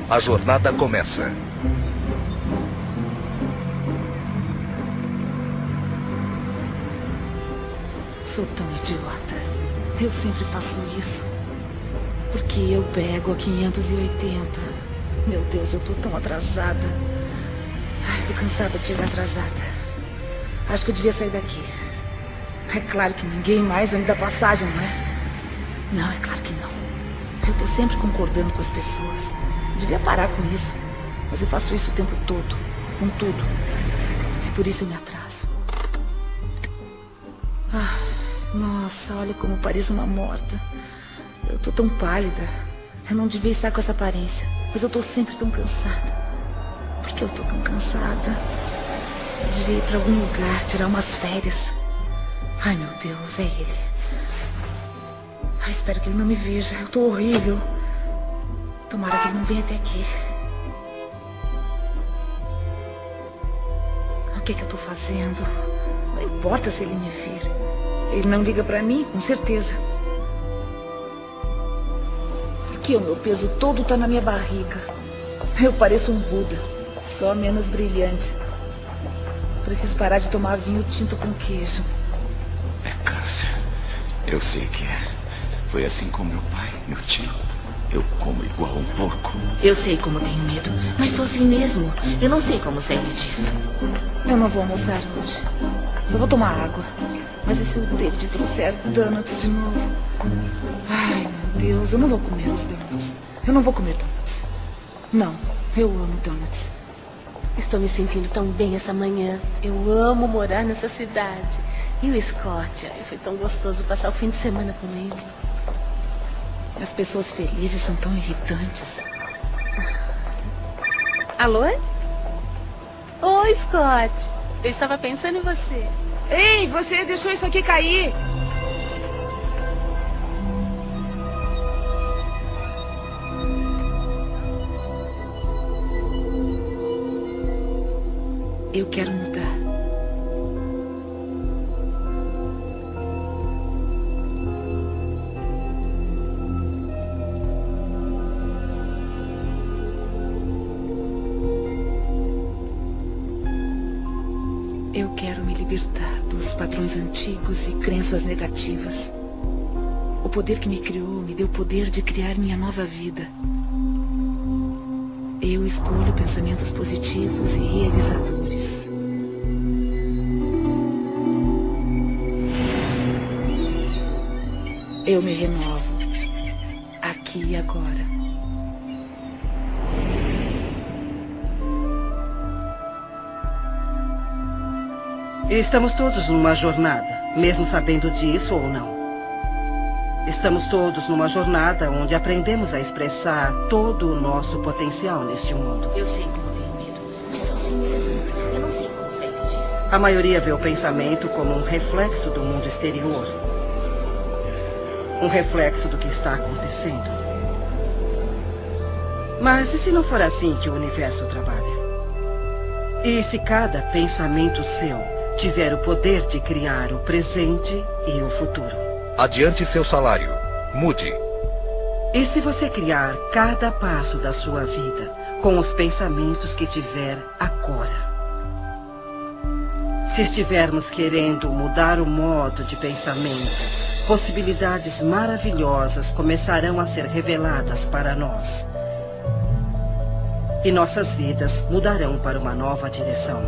A jornada começa. Sou tão idiota. Eu sempre faço isso. Porque eu pego a 580. Meu Deus, eu tô tão atrasada. Ai, tô cansada de chegar atrasada. Acho que eu devia sair daqui. É claro que ninguém mais vai me dar passagem, não é? Não, é claro que não. Eu tô sempre concordando com as pessoas. Devia parar com isso. Mas eu faço isso o tempo todo. Com tudo. É por isso eu me atraso. Ah, nossa, olha como pareço uma morta. Eu tô tão pálida. Eu não devia estar com essa aparência. Mas eu tô sempre tão cansada. Por que eu tô tão cansada? Eu devia ir pra algum lugar, tirar umas férias. Ai, meu Deus, é ele. Ai, espero que ele não me veja. Eu tô horrível. Tomara que ele não venha até aqui. O que é que eu tô fazendo? Não importa se ele me vir. Ele não liga pra mim, com certeza. Porque o meu peso todo tá na minha barriga. Eu pareço um Buda, só menos brilhante. Preciso parar de tomar vinho tinto com queijo. É câncer. Eu sei que é. Foi assim com meu pai, meu tio. Eu como igual um porco. Eu sei como tenho medo, mas sou assim mesmo. Eu não sei como sair disso. Eu não vou almoçar hoje. Só vou tomar água. Mas e se o David trouxer donuts de novo? Ai, meu Deus, eu não vou comer os donuts. Eu não vou comer donuts. Não, eu amo donuts. Estou me sentindo tão bem essa manhã. Eu amo morar nessa cidade. E o Scott? Ai, foi tão gostoso passar o fim de semana com ele. As pessoas felizes são tão irritantes. Alô? Oi, Scott. Eu estava pensando em você. Ei, você deixou isso aqui cair. Eu quero mudar. Eu quero me libertar dos padrões antigos e crenças negativas. O poder que me criou me deu o poder de criar minha nova vida. Eu escolho pensamentos positivos e realizadores. Eu me renovo, aqui e agora. Estamos todos numa jornada, mesmo sabendo disso ou não. Estamos todos numa jornada onde aprendemos a expressar todo o nosso potencial neste mundo. Eu sei como tenho medo, mas sou assim mesmo. Eu não sei como sair disso. A maioria vê o pensamento como um reflexo do mundo exterior. Um reflexo do que está acontecendo. Mas e se não for assim que o universo trabalha? E se cada pensamento seu tiver o poder de criar o presente e o futuro? Adiante seu salário. Mude. E se você criar cada passo da sua vida com os pensamentos que tiver agora? Se estivermos querendo mudar o modo de pensamento, possibilidades maravilhosas começarão a ser reveladas para nós. E nossas vidas mudarão para uma nova direção.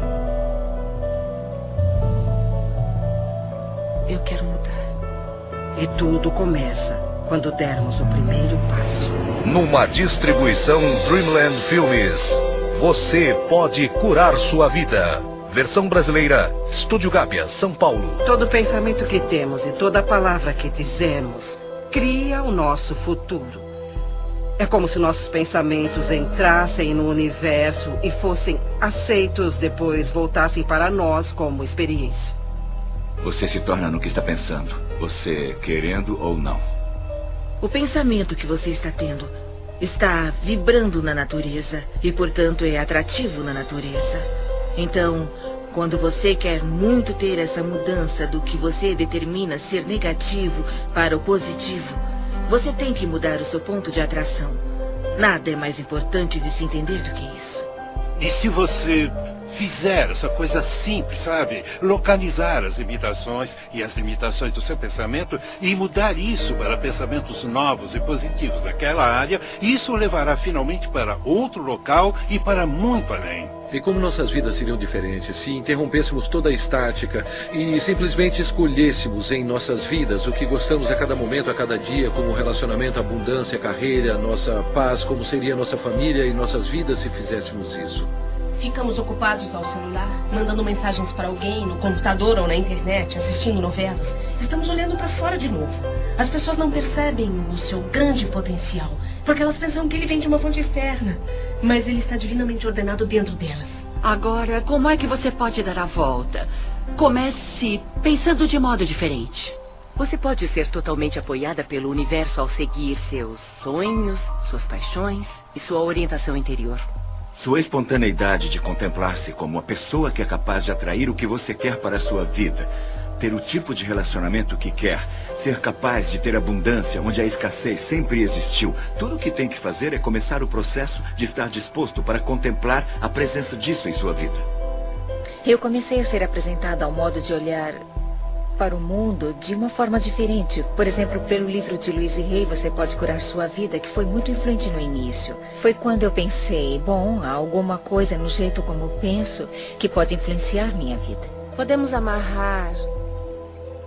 Eu quero mudar. E tudo começa quando dermos o primeiro passo. Numa distribuição Dreamland Filmes. Você pode curar sua vida. Versão brasileira, Estúdio Gábia, São Paulo. Todo pensamento que temos e toda palavra que dizemos cria o nosso futuro. É como se nossos pensamentos entrassem no universo e fossem aceitos, depois voltassem para nós como experiência. Você se torna no que está pensando, você querendo ou não. O pensamento que você está tendo está vibrando na natureza e, portanto, é atrativo na natureza. Então, quando você quer muito ter essa mudança do que você determina ser negativo para o positivo, você tem que mudar o seu ponto de atração. Nada é mais importante de se entender do que isso. E se você fizer essa coisa simples, sabe? Localizar as limitações e as limitações do seu pensamento e mudar isso para pensamentos novos e positivos daquela área, isso o levará finalmente para outro local e para muito além. E como nossas vidas seriam diferentes se interrompêssemos toda a estática e simplesmente escolhêssemos em nossas vidas o que gostamos a cada momento, a cada dia, como relacionamento, abundância, carreira, nossa paz, como seria nossa família e nossas vidas se fizéssemos isso? Ficamos ocupados ao celular, mandando mensagens para alguém, no computador ou na internet, assistindo novelas. Estamos olhando para fora de novo. As pessoas não percebem o seu grande potencial, porque elas pensam que ele vem de uma fonte externa. Mas ele está divinamente ordenado dentro delas. Agora, como é que você pode dar a volta? Comece pensando de modo diferente. Você pode ser totalmente apoiada pelo universo ao seguir seus sonhos, suas paixões e sua orientação interior. Sua espontaneidade de contemplar-se como a pessoa que é capaz de atrair o que você quer para a sua vida, ter o tipo de relacionamento que quer, ser capaz de ter abundância onde a escassez sempre existiu. Tudo o que tem que fazer é começar o processo de estar disposto para contemplar a presença disso em sua vida. Eu comecei a ser apresentada ao modo de olhar para o mundo de uma forma diferente. Por exemplo, pelo livro de Louise Hay, Você Pode Curar Sua Vida, que foi muito influente no início. Foi quando eu pensei, bom, há alguma coisa no jeito como eu penso que pode influenciar minha vida. Podemos amarrar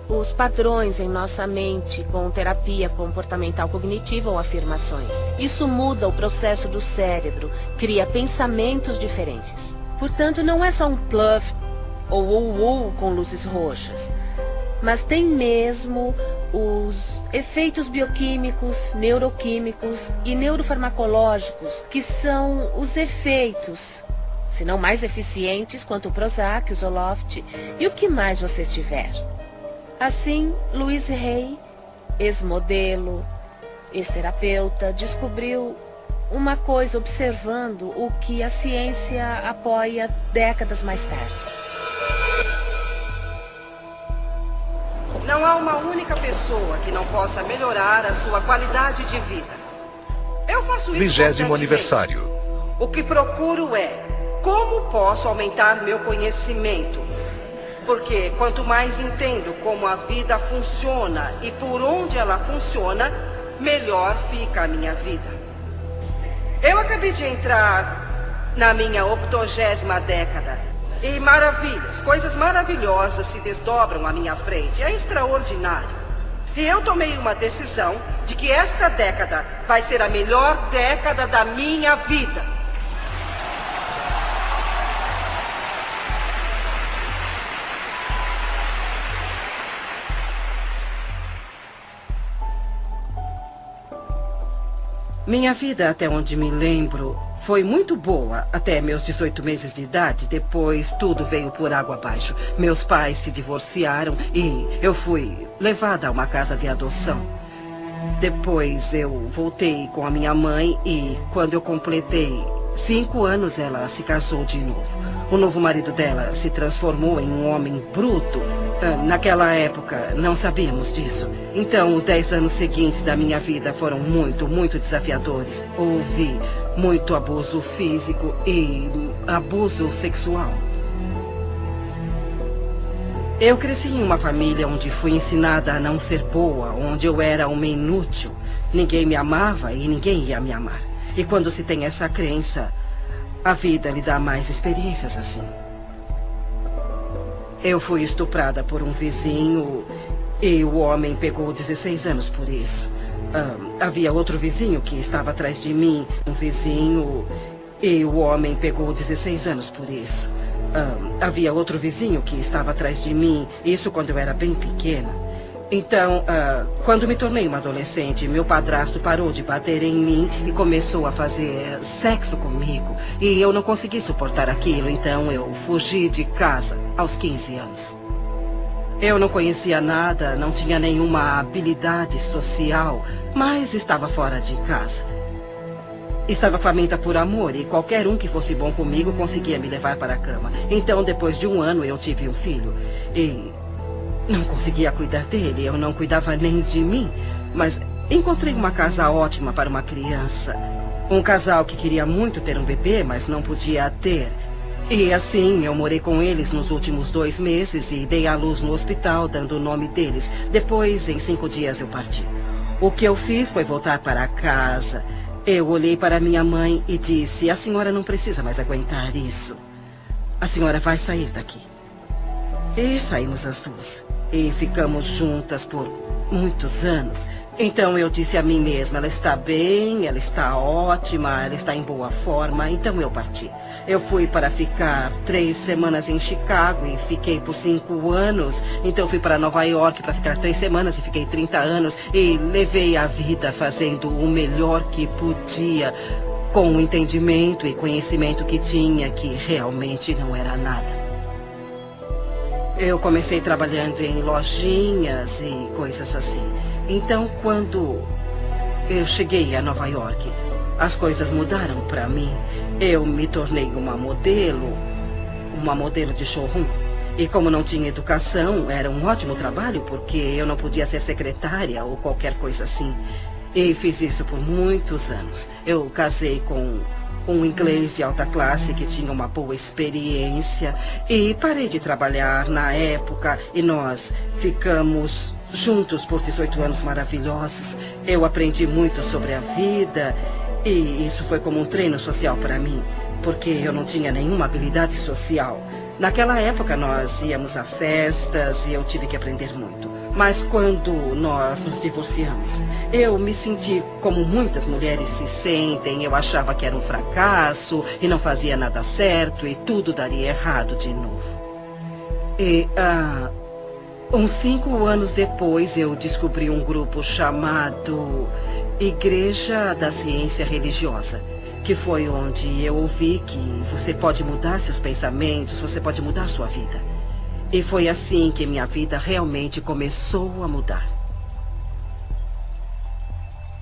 os padrões em nossa mente com terapia comportamental cognitiva ou afirmações. Isso muda o processo do cérebro, cria pensamentos diferentes. Portanto, não é só um bluff ou com luzes roxas, mas tem mesmo os efeitos bioquímicos, neuroquímicos e neurofarmacológicos, que são os efeitos, se não mais eficientes, quanto o Prozac, o Zoloft e o que mais você tiver. Assim, Louise Hay, ex-modelo, ex-terapeuta, descobriu uma coisa observando o que a ciência apoia décadas mais tarde. Não há uma única pessoa que não possa melhorar a sua qualidade de vida. Eu faço isso 20º aniversário. O que procuro é como posso aumentar meu conhecimento. Porque quanto mais entendo como a vida funciona e por onde ela funciona, melhor fica a minha vida. Eu acabei de entrar na minha 80ª década. E maravilhas, coisas maravilhosas se desdobram à minha frente. É extraordinário. E eu tomei uma decisão de que esta década vai ser a melhor década da minha vida. Minha vida, até onde me lembro, foi muito boa até meus 18 meses de idade. Depois tudo veio por água abaixo. Meus pais se divorciaram e eu fui levada a uma casa de adoção. Depois eu voltei com a minha mãe e quando eu completei 5 anos ela se casou de novo. O novo marido dela se transformou em um homem bruto. Naquela época não sabíamos disso. Então os 10 anos seguintes da minha vida foram muito, muito desafiadores. Houve muito abuso físico e abuso sexual. Eu cresci em uma família onde fui ensinada a não ser boa, onde eu era uma inútil. Ninguém me amava e ninguém ia me amar. E quando se tem essa crença, a vida lhe dá mais experiências assim. Eu fui estuprada por um vizinho e o homem pegou 16 anos por isso. Havia outro vizinho que estava atrás de mim, um vizinho, e o homem pegou 16 anos por isso. Havia outro vizinho que estava atrás de mim, isso quando eu era bem pequena. Então, quando me tornei uma adolescente, meu padrasto parou de bater em mim e começou a fazer sexo comigo. E eu não consegui suportar aquilo, então eu fugi de casa aos 15 anos. Eu não conhecia nada, não tinha nenhuma habilidade social, mas estava fora de casa. Estava faminta por amor e qualquer um que fosse bom comigo conseguia me levar para a cama. Então, depois de 1 ano, eu tive um filho e não conseguia cuidar dele. Eu não cuidava nem de mim, mas encontrei uma casa ótima para uma criança. Um casal que queria muito ter um bebê, mas não podia ter. E assim, eu morei com eles nos últimos 2 meses e dei à luz no hospital, dando o nome deles. Depois, em 5 dias, eu parti. O que eu fiz foi voltar para casa. Eu olhei para minha mãe e disse: a senhora não precisa mais aguentar isso. A senhora vai sair daqui. E saímos as duas. E ficamos juntas por muitos anos. Então eu disse a mim mesma: ela está bem, ela está ótima, ela está em boa forma. Então eu parti. Eu fui para ficar 3 semanas em Chicago e fiquei por 5 anos. Então fui para Nova York para ficar 3 semanas e fiquei 30 anos. E levei a vida fazendo o melhor que podia, com o entendimento e conhecimento que tinha, que realmente não era nada. Eu comecei trabalhando em lojinhas e coisas assim. Então, quando eu cheguei a Nova York, as coisas mudaram para mim. Eu me tornei uma modelo de showroom. E como não tinha educação, era um ótimo trabalho, porque eu não podia ser secretária ou qualquer coisa assim. E fiz isso por muitos anos. Eu casei com um inglês de alta classe que tinha uma boa experiência. E parei de trabalhar na época e nós ficamos juntos por 18 anos maravilhosos. Eu aprendi muito sobre a vida e isso foi como um treino social para mim, porque eu não tinha nenhuma habilidade social. Naquela época nós íamos a festas e eu tive que aprender muito. Mas quando nós nos divorciamos, eu me senti como muitas mulheres se sentem. Eu achava que era um fracasso e não fazia nada certo e tudo daria errado de novo. E uns 5 anos depois eu descobri um grupo chamado Igreja da Ciência Religiosa, que foi onde eu ouvi que você pode mudar seus pensamentos, você pode mudar sua vida. E foi assim que minha vida realmente começou a mudar.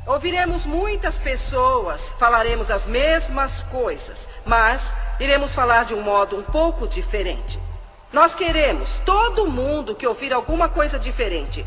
Ouviremos muitas pessoas, falaremos as mesmas coisas, mas iremos falar de um modo um pouco diferente. Nós queremos, todo mundo, que ouvir alguma coisa diferente.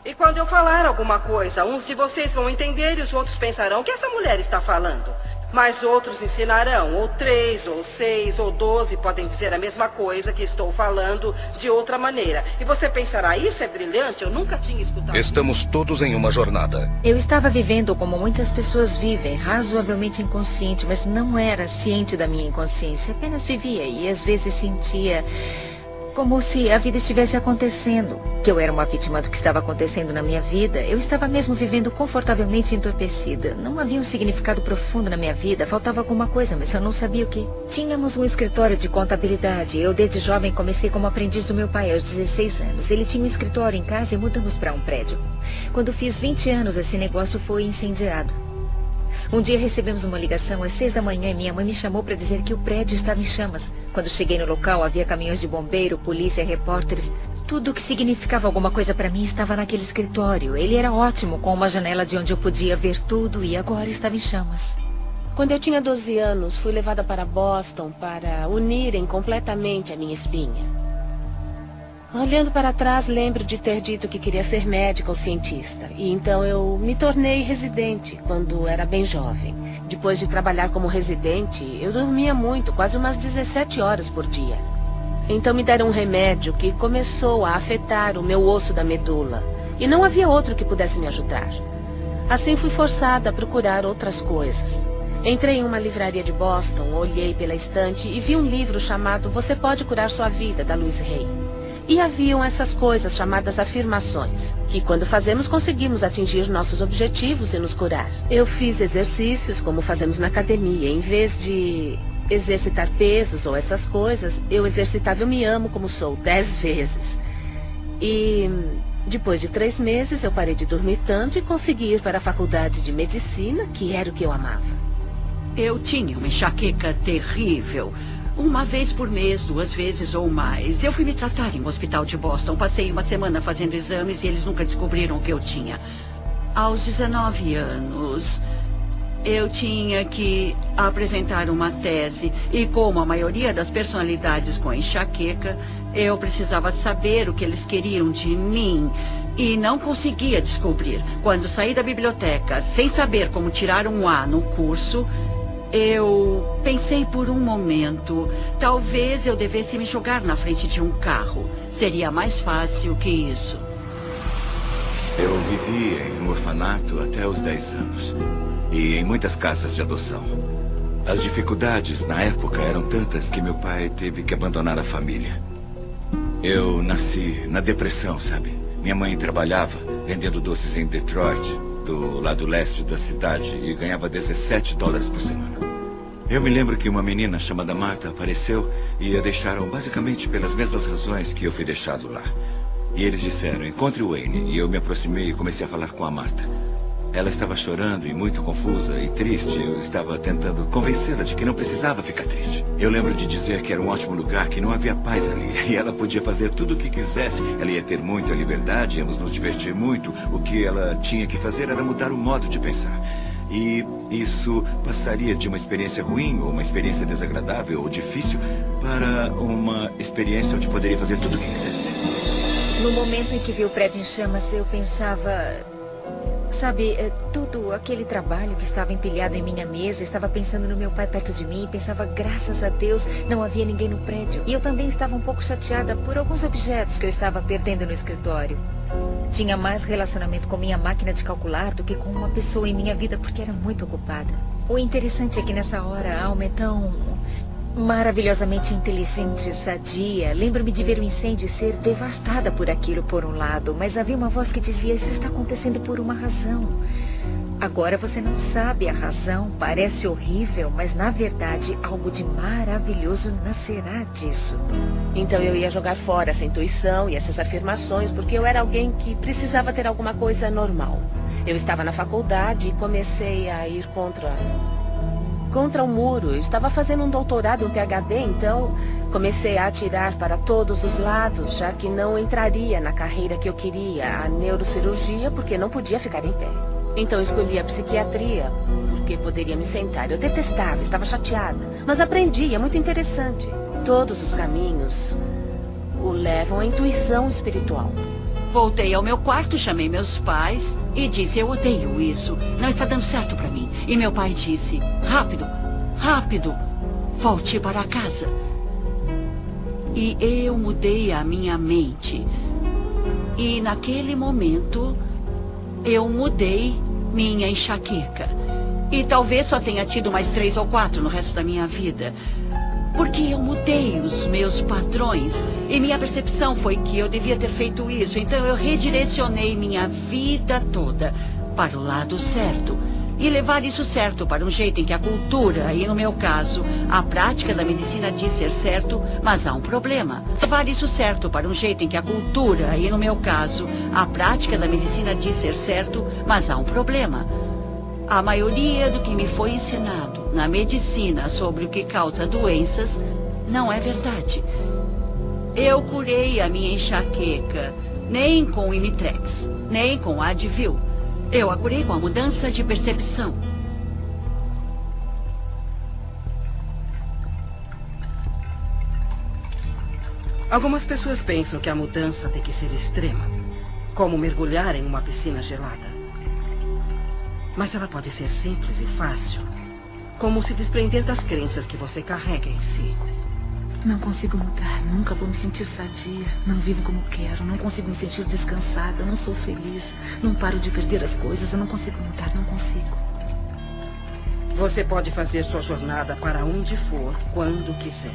E quando eu falar alguma coisa, uns de vocês vão entender e os outros pensarão: o que essa mulher está falando? Mas outros ensinarão, ou 3, ou 6, ou 12 podem dizer a mesma coisa que estou falando de outra maneira. E você pensará: isso é brilhante, eu nunca tinha escutado. Estamos todos em uma jornada. Eu estava vivendo como muitas pessoas vivem, razoavelmente inconsciente, mas não era ciente da minha inconsciência. Apenas vivia e às vezes sentia como se a vida estivesse acontecendo, que eu era uma vítima do que estava acontecendo na minha vida. Eu estava mesmo vivendo confortavelmente entorpecida. Não havia um significado profundo na minha vida, faltava alguma coisa, mas eu não sabia o que. Tínhamos um escritório de contabilidade. Eu, desde jovem, comecei como aprendiz do meu pai aos 16 anos. Ele tinha um escritório em casa e mudamos para um prédio. Quando fiz 20 anos, esse negócio foi incendiado. Um dia recebemos uma ligação às 6 da manhã e minha mãe me chamou para dizer que o prédio estava em chamas. Quando cheguei no local, havia caminhões de bombeiro, polícia, repórteres. Tudo o que significava alguma coisa para mim estava naquele escritório. Ele era ótimo, com uma janela de onde eu podia ver tudo, e agora estava em chamas. Quando eu tinha 12 anos, fui levada para Boston para unirem completamente a minha espinha. Olhando para trás, lembro de ter dito que queria ser médica ou cientista. E então eu me tornei residente quando era bem jovem. Depois de trabalhar como residente, eu dormia muito, quase umas 17 horas por dia. Então me deram um remédio que começou a afetar o meu osso da medula. E não havia outro que pudesse me ajudar. Assim fui forçada a procurar outras coisas. Entrei em uma livraria de Boston, olhei pela estante e vi um livro chamado Você Pode Curar Sua Vida, da Louise Hay. E haviam essas coisas chamadas afirmações, que quando fazemos conseguimos atingir nossos objetivos e nos curar. Eu fiz exercícios como fazemos na academia. Em vez de exercitar pesos ou essas coisas, eu exercitava Eu Me Amo Como Sou 10 vezes. E depois de 3 meses eu parei de dormir tanto e consegui ir para a faculdade de medicina, que era o que eu amava. Eu tinha uma enxaqueca terrível. Uma vez por mês, 2 vezes ou mais. Eu fui me tratar em um hospital de Boston. Passei uma semana fazendo exames e eles nunca descobriram o que eu tinha. Aos 19 anos, eu tinha que apresentar uma tese. E como a maioria das personalidades com enxaqueca, eu precisava saber o que eles queriam de mim. E não conseguia descobrir. Quando saí da biblioteca, sem saber como tirar um A no curso, eu pensei por um momento, talvez eu devesse me jogar na frente de um carro. Seria mais fácil que isso. Eu vivi em um orfanato até os 10 anos. E em muitas casas de adoção. As dificuldades na época eram tantas que meu pai teve que abandonar a família. Eu nasci na depressão, sabe? Minha mãe trabalhava vendendo doces em Detroit, do lado leste da cidade, e ganhava $17 por semana. Eu me lembro que uma menina chamada Marta apareceu e a deixaram basicamente pelas mesmas razões que eu fui deixado lá. E eles disseram, encontre o Wayne. E eu me aproximei e comecei a falar com a Marta. Ela estava chorando e muito confusa e triste. Eu estava tentando convencê-la de que não precisava ficar triste. Eu lembro de dizer que era um ótimo lugar, que não havia paz ali. E ela podia fazer tudo o que quisesse. Ela ia ter muita liberdade, íamos nos divertir muito. O que ela tinha que fazer era mudar o modo de pensar. E isso passaria de uma experiência ruim, ou uma experiência desagradável, ou difícil, para uma experiência onde poderia fazer tudo o que quisesse. No momento em que vi o prédio em chamas, eu pensava... Sabe, todo aquele trabalho que estava empilhado em minha mesa, estava pensando no meu pai perto de mim, pensava, graças a Deus, não havia ninguém no prédio. E eu também estava um pouco chateada por alguns objetos que eu estava perdendo no escritório. Tinha mais relacionamento com minha máquina de calcular do que com uma pessoa em minha vida, porque era muito ocupada. O interessante é que nessa hora a alma é tão maravilhosamente inteligente, sadia. Lembro-me de ver o incêndio e ser devastada por aquilo por um lado, mas havia uma voz que dizia, isso está acontecendo por uma razão. Agora você não sabe a razão, parece horrível, mas na verdade algo de maravilhoso nascerá disso. Então eu ia jogar fora essa intuição e essas afirmações, porque eu era alguém que precisava ter alguma coisa normal. Eu estava na faculdade e comecei a ir contra o muro. Eu estava fazendo um doutorado, um PhD, então comecei a atirar para todos os lados, já que não entraria na carreira que eu queria, a neurocirurgia, porque não podia ficar em pé. Então escolhi a psiquiatria, porque poderia me sentar. Eu detestava, estava chateada, mas aprendi, é muito interessante. Todos os caminhos o levam à intuição espiritual. Voltei ao meu quarto, chamei meus pais e disse, eu odeio isso, não está dando certo para mim. E meu pai disse, rápido, rápido, volte para casa. E eu mudei a minha mente. E naquele momento, eu mudei minha enxaqueca. E talvez só tenha tido mais 3 ou 4 no resto da minha vida. Porque eu mudei os meus padrões e minha percepção foi que eu devia ter feito isso. Então eu redirecionei minha vida toda para o lado certo. E levar isso certo para um jeito em que a cultura, e no meu caso, a prática da medicina diz ser certo, mas há um problema. Levar isso certo para um jeito em que a cultura, e no meu caso, a prática da medicina diz ser certo, mas há um problema. A maioria do que me foi ensinado na medicina sobre o que causa doenças não é verdade. Eu curei a minha enxaqueca nem com o Imitrex, nem com a Advil. Eu a curei com a mudança de percepção. Algumas pessoas pensam que a mudança tem que ser extrema, como mergulhar em uma piscina gelada. Mas ela pode ser simples e fácil, como se desprender das crenças que você carrega em si. Não consigo mudar, nunca vou me sentir sadia. Não vivo como quero, não consigo me sentir descansada, não sou feliz. Não paro de perder as coisas, eu não consigo mudar, não consigo. Você pode fazer sua jornada para onde for, quando quiser.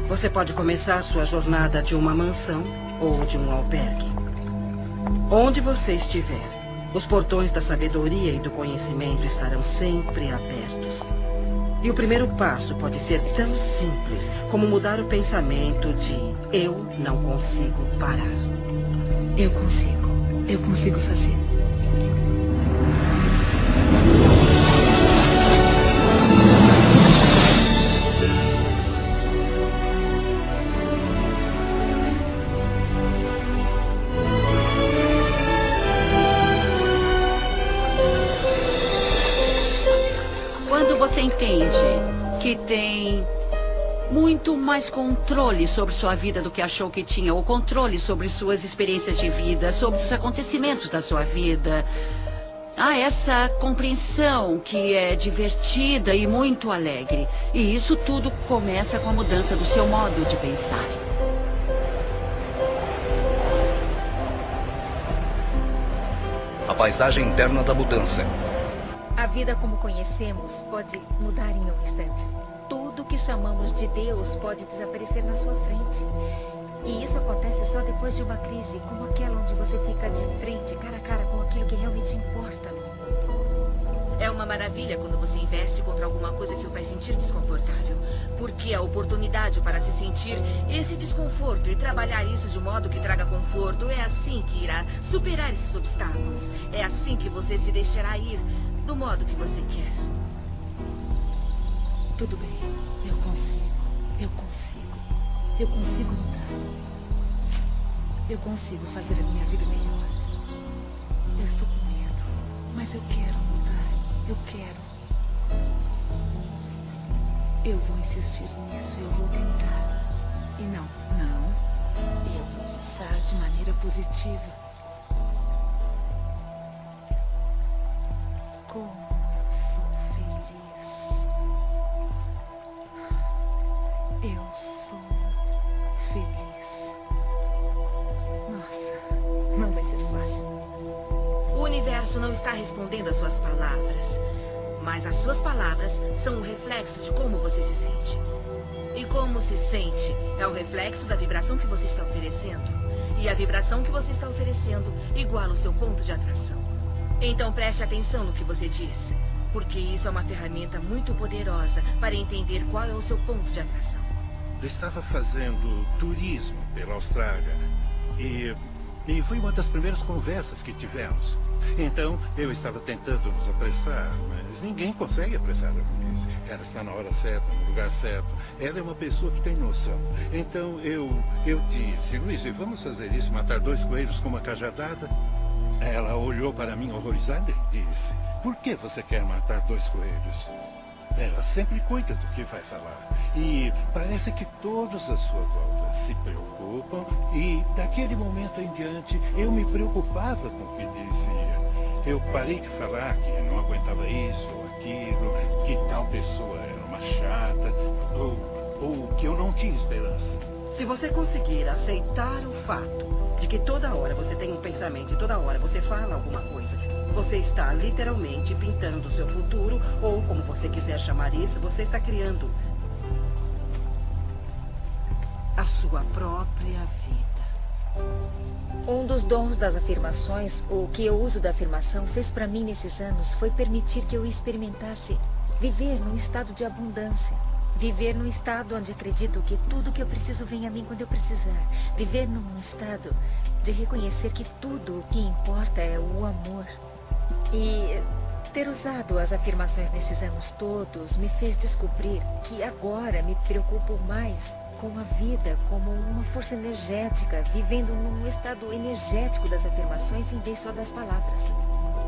Você pode começar sua jornada de uma mansão ou de um albergue. Onde você estiver, os portões da sabedoria e do conhecimento estarão sempre abertos. E o primeiro passo pode ser tão simples como mudar o pensamento de eu não consigo parar. Eu consigo fazer. você entende que tem muito mais controle sobre sua vida do que achou que tinha, ou controle sobre suas experiências de vida, sobre os acontecimentos da sua vida. Há essa compreensão que é divertida e muito alegre. E isso tudo começa com a mudança do seu modo de pensar. A paisagem interna da mudança. A vida como conhecemos pode mudar em um instante. Tudo que chamamos de Deus pode desaparecer na sua frente. E isso acontece só depois de uma crise, como aquela onde você fica de frente, cara a cara com aquilo que realmente importa. É uma maravilha quando você investe contra alguma coisa que o faz sentir desconfortável. Porque a oportunidade para se sentir esse desconforto e trabalhar isso de modo que traga conforto é assim que irá superar esses obstáculos. É assim que você se deixará ir do modo que você quer. Tudo bem, eu consigo mudar. Eu consigo fazer a minha vida melhor. Eu estou com medo, mas eu quero mudar. Eu quero. Eu vou insistir nisso, eu vou tentar. E não. Eu vou pensar de maneira positiva. Como eu sou feliz. Eu sou feliz. Nossa, não vai ser fácil. O universo não está respondendo às suas palavras, mas as suas palavras são o reflexo de como você se sente. E como se sente é o reflexo da vibração que você está oferecendo. E a vibração que você está oferecendo iguala o seu ponto de atração. Então preste atenção no que você diz, porque isso é uma ferramenta muito poderosa para entender qual é o seu ponto de atração. Eu estava fazendo turismo pela Austrália e foi uma das primeiras conversas que tivemos. Então, eu estava tentando nos apressar, mas ninguém consegue apressar a Luiz. Ela está na hora certa, no lugar certo. Ela é uma pessoa que tem noção. Então, eu disse, Luiz, vamos fazer isso, matar 2 coelhos com uma cajadada? Ela olhou para mim horrorizada e disse, por que você quer matar 2 coelhos? Ela sempre cuida do que vai falar. E parece que todos à sua volta se preocupam. E daquele momento em diante, eu me preocupava com o que dizia. Eu parei de falar que não aguentava isso ou aquilo, que tal pessoa era uma chata, ou que eu não tinha esperança. Se você conseguir aceitar o fato de que toda hora você tem um pensamento e toda hora você fala alguma coisa, você está literalmente pintando o seu futuro, ou como você quiser chamar isso, você está criando a sua própria vida. Um dos dons das afirmações, o que eu uso da afirmação, fez para mim nesses anos foi permitir que eu experimentasse viver num estado de abundância. Viver num estado onde acredito que tudo que eu preciso vem a mim quando eu precisar. Viver num estado de reconhecer que tudo o que importa é o amor. E ter usado as afirmações nesses anos todos me fez descobrir que agora me preocupo mais com a vida como uma força energética, vivendo num estado energético das afirmações em vez só das palavras.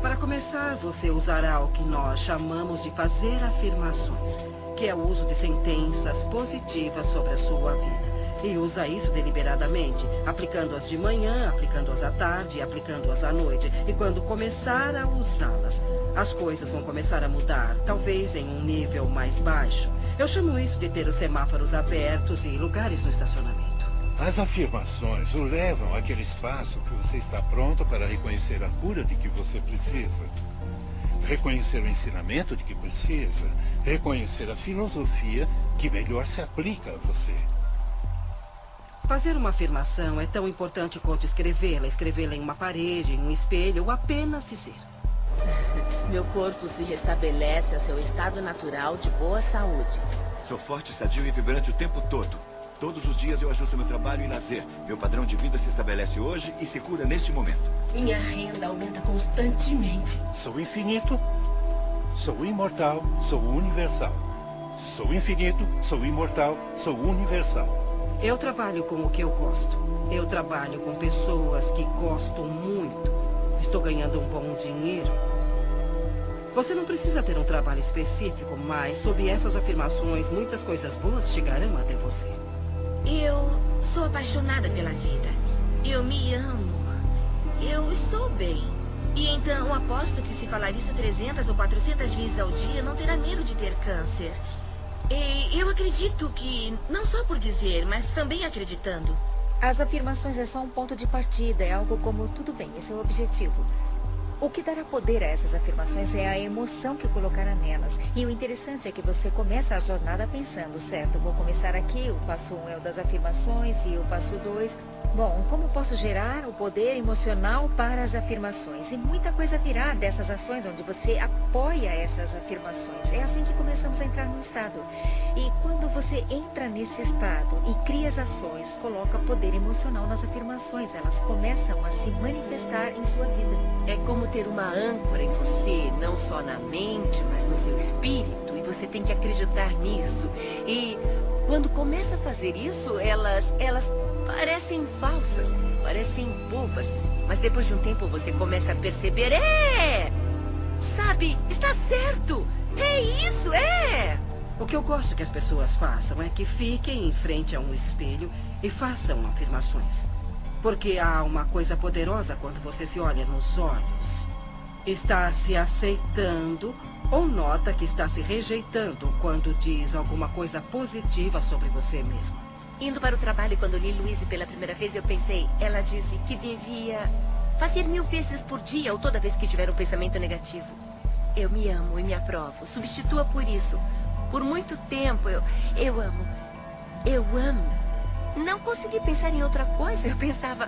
Para começar, você usará o que nós chamamos de fazer afirmações, que é o uso de sentenças positivas sobre a sua vida. E usa isso deliberadamente, aplicando-as de manhã, aplicando-as à tarde, aplicando-as à noite. E quando começar a usá-las, as coisas vão começar a mudar, talvez em um nível mais baixo. Eu chamo isso de ter os semáforos abertos e lugares no estacionamento. As afirmações o levam àquele espaço que você está pronto para reconhecer a cura de que você precisa. Reconhecer o ensinamento de que precisa. Reconhecer a filosofia que melhor se aplica a você. Fazer uma afirmação é tão importante quanto escrevê-la em uma parede, em um espelho, ou apenas dizer. Meu corpo se restabelece ao seu estado natural de boa saúde. Sou forte, sadio e vibrante o tempo todo. Todos os dias eu ajusto meu trabalho e lazer. Meu padrão de vida se estabelece hoje e se cura neste momento. Minha renda aumenta constantemente. Sou infinito, sou imortal, sou universal. Sou infinito, sou imortal, sou universal. Eu trabalho com o que eu gosto. Eu trabalho com pessoas que gosto muito. Estou ganhando um bom dinheiro. Você não precisa ter um trabalho específico, mas sob essas afirmações, muitas coisas boas chegarão até você. Eu sou apaixonada pela vida. Eu me amo. Eu estou bem. E então aposto que se falar isso 300 ou 400 vezes ao dia, não terá medo de ter câncer. E eu acredito que, não só por dizer, mas também acreditando. As afirmações é só um ponto de partida, é algo como, tudo bem, esse é o objetivo. O que dará poder a essas afirmações é a emoção que colocará nelas. E o interessante é que você começa a jornada pensando, certo, vou começar aqui, o passo 1 é o das afirmações e o passo 2... Bom, como posso gerar o poder emocional para as afirmações? E muita coisa virá dessas ações onde você apoia essas afirmações. É assim que começamos a entrar no estado. E quando você entra nesse estado e cria as ações, coloca poder emocional nas afirmações. Elas começam a se manifestar em sua vida. É como ter uma âncora em você, não só na mente, mas no seu espírito. E você tem que acreditar nisso. E quando começa a fazer isso, elas parecem falsas, parecem bobas. Mas depois de um tempo você começa a perceber, sabe, está certo, é isso, O que eu gosto que as pessoas façam é que fiquem em frente a um espelho e façam afirmações. Porque há uma coisa poderosa quando você se olha nos olhos. Está se aceitando ou nota que está se rejeitando quando diz alguma coisa positiva sobre você mesmo. Indo para o trabalho, quando li Louise pela primeira vez, eu pensei, ela disse que devia fazer 1000 vezes por dia ou toda vez que tiver um pensamento negativo. Eu me amo e me aprovo. Substitua por isso. Por muito tempo, eu amo. Eu amo. Não consegui pensar em outra coisa. Eu pensava,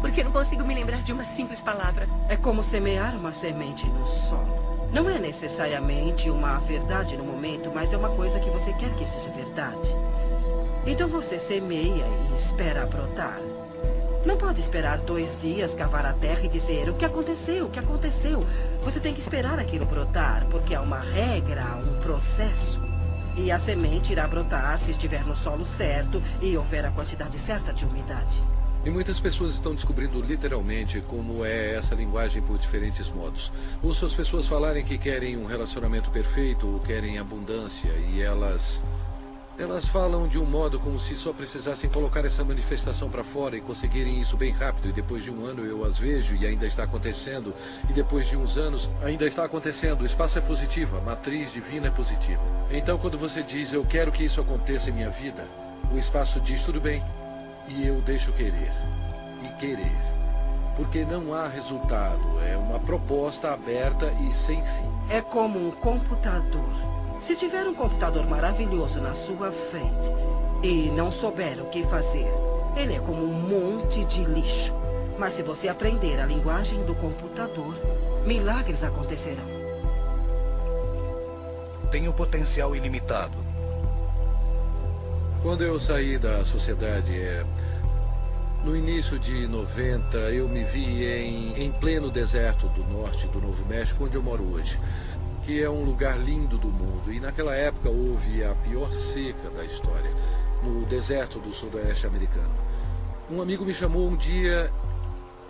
porque não consigo me lembrar de uma simples palavra. É como semear uma semente no solo. Não é necessariamente uma verdade no momento, mas é uma coisa que você quer que seja verdade. Então você semeia e espera brotar. Não pode esperar 2 dias, cavar a terra e dizer o que aconteceu, o que aconteceu. Você tem que esperar aquilo brotar, porque há uma regra, há um processo. E a semente irá brotar se estiver no solo certo e houver a quantidade certa de umidade. E muitas pessoas estão descobrindo literalmente como é essa linguagem por diferentes modos. Ouço as pessoas falarem que querem um relacionamento perfeito ou querem abundância e elas falam de um modo como se só precisassem colocar essa manifestação para fora e conseguirem isso bem rápido. E depois de um ano eu as vejo e ainda está acontecendo. E depois de uns anos ainda está acontecendo. O espaço é positivo, a matriz divina é positiva. Então quando você diz, eu quero que isso aconteça em minha vida, o espaço diz, tudo bem. E eu deixo querer. E querer. Porque não há resultado. É uma proposta aberta e sem fim. É como um computador. Se tiver um computador maravilhoso na sua frente e não souber o que fazer, ele é como um monte de lixo. Mas se você aprender a linguagem do computador, milagres acontecerão. Tenho potencial ilimitado. Quando eu saí da sociedade, no início de 90, eu me vi em pleno deserto do norte do Novo México, onde eu moro hoje, que é um lugar lindo do mundo. E naquela época houve a pior seca da história, no deserto do sudoeste americano. Um amigo me chamou um dia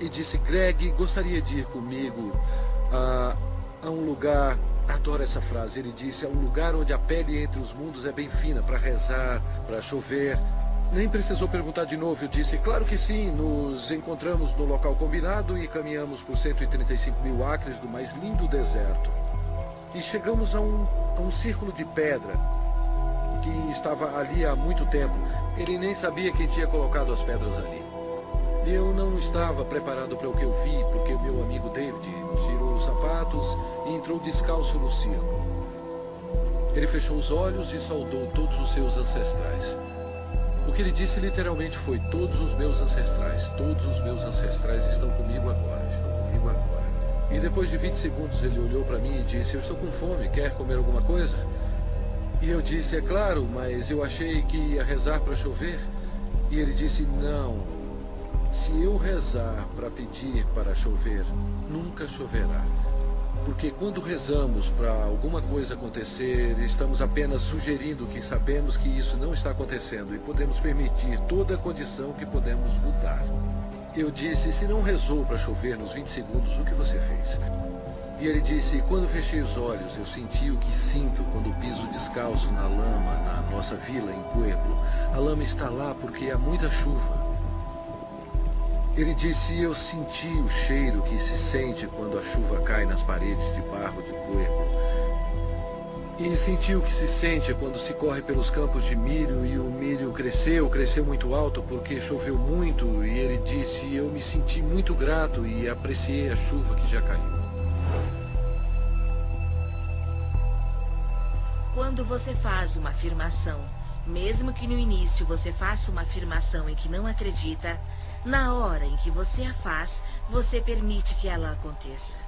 e disse, Greg, gostaria de ir comigo a um lugar, adoro essa frase, ele disse, é um lugar onde a pele entre os mundos é bem fina, para rezar, para chover. Nem precisou perguntar de novo, eu disse, claro que sim, nos encontramos no local combinado e caminhamos por 135.000 acres do mais lindo deserto. E chegamos a um círculo de pedra que estava ali há muito tempo. Ele nem sabia quem tinha colocado as pedras ali. Eu não estava preparado para o que eu vi, porque meu amigo David tirou os sapatos e entrou descalço no círculo. Ele fechou os olhos e saudou todos os seus ancestrais. O que ele disse literalmente foi, todos os meus ancestrais estão comigo agora, E depois de 20 segundos ele olhou para mim e disse, eu estou com fome, quer comer alguma coisa? E eu disse, é claro, mas eu achei que ia rezar para chover. E ele disse, não, se eu rezar para pedir para chover, nunca choverá. Porque quando rezamos para alguma coisa acontecer, estamos apenas sugerindo que sabemos que isso não está acontecendo e podemos permitir toda a condição que podemos mudar. Eu disse, se não rezou para chover nos 20 segundos, o que você fez? E ele disse, quando fechei os olhos, eu senti o que sinto quando piso descalço na lama na nossa vila em Pueblo. A lama está lá porque há muita chuva. Ele disse, eu senti o cheiro que se sente quando a chuva cai nas paredes de barro de Pueblo. E senti o que se sente quando se corre pelos campos de milho e o milho cresceu muito alto porque choveu muito. E ele disse, eu me senti muito grato e apreciei a chuva que já caiu. Quando você faz uma afirmação, mesmo que no início você faça uma afirmação em que não acredita, na hora em que você a faz, você permite que ela aconteça.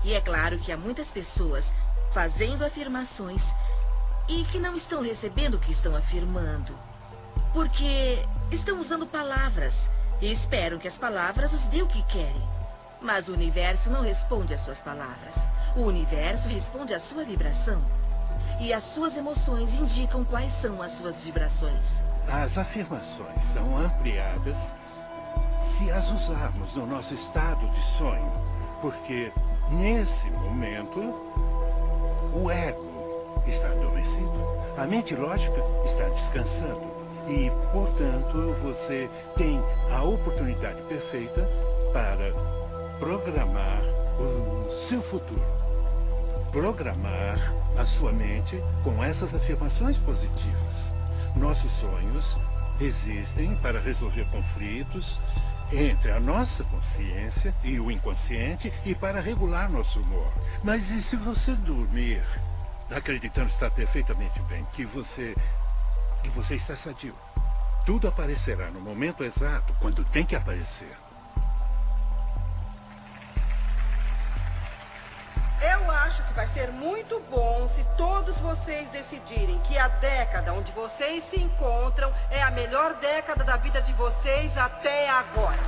E é claro que há muitas pessoas fazendo afirmações e que não estão recebendo o que estão afirmando, porque estão usando palavras e esperam que as palavras os dê o que querem. Mas o universo não responde às suas palavras. O universo responde à sua vibração. E as suas emoções indicam quais são as suas vibrações. As afirmações são ampliadas se as usarmos no nosso estado de sonho, porque nesse momento o ego está adormecido, a mente lógica está descansando e, portanto, você tem a oportunidade perfeita para programar o seu futuro. Programar a sua mente com essas afirmações positivas. Nossos sonhos existem para resolver conflitos entre a nossa consciência e o inconsciente e para regular nosso humor. Mas e se você dormir acreditando estar perfeitamente bem, que você está sadio? Tudo aparecerá no momento exato, quando tem que aparecer. Eu acho que vai ser muito bom se todos vocês decidirem que a década onde vocês se encontram é a melhor década da vida de vocês até agora.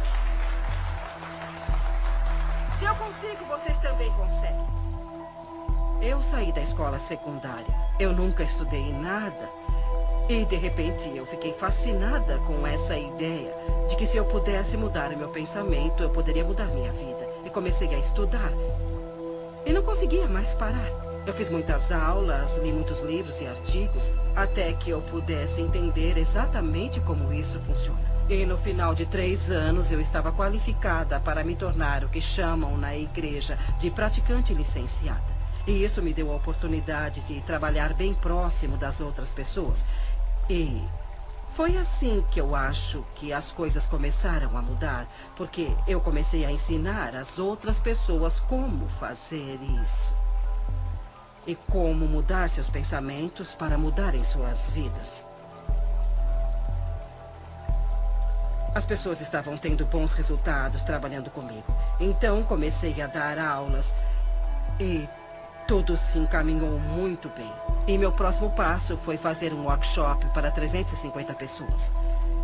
Se eu consigo, vocês também conseguem. Eu saí da escola secundária. Eu nunca estudei nada. E, de repente, eu fiquei fascinada com essa ideia de que se eu pudesse mudar o meu pensamento, eu poderia mudar minha vida. E comecei a estudar. E não conseguia mais parar. Eu fiz muitas aulas, li muitos livros e artigos, até que eu pudesse entender exatamente como isso funciona. E no final de 3 anos, eu estava qualificada para me tornar o que chamam na igreja de praticante licenciada. E isso me deu a oportunidade de trabalhar bem próximo das outras pessoas. E foi assim que eu acho que as coisas começaram a mudar, porque eu comecei a ensinar as outras pessoas como fazer isso. E como mudar seus pensamentos para mudarem suas vidas. As pessoas estavam tendo bons resultados trabalhando comigo. Então comecei a dar aulas e tudo se encaminhou muito bem. E meu próximo passo foi fazer um workshop para 350 pessoas.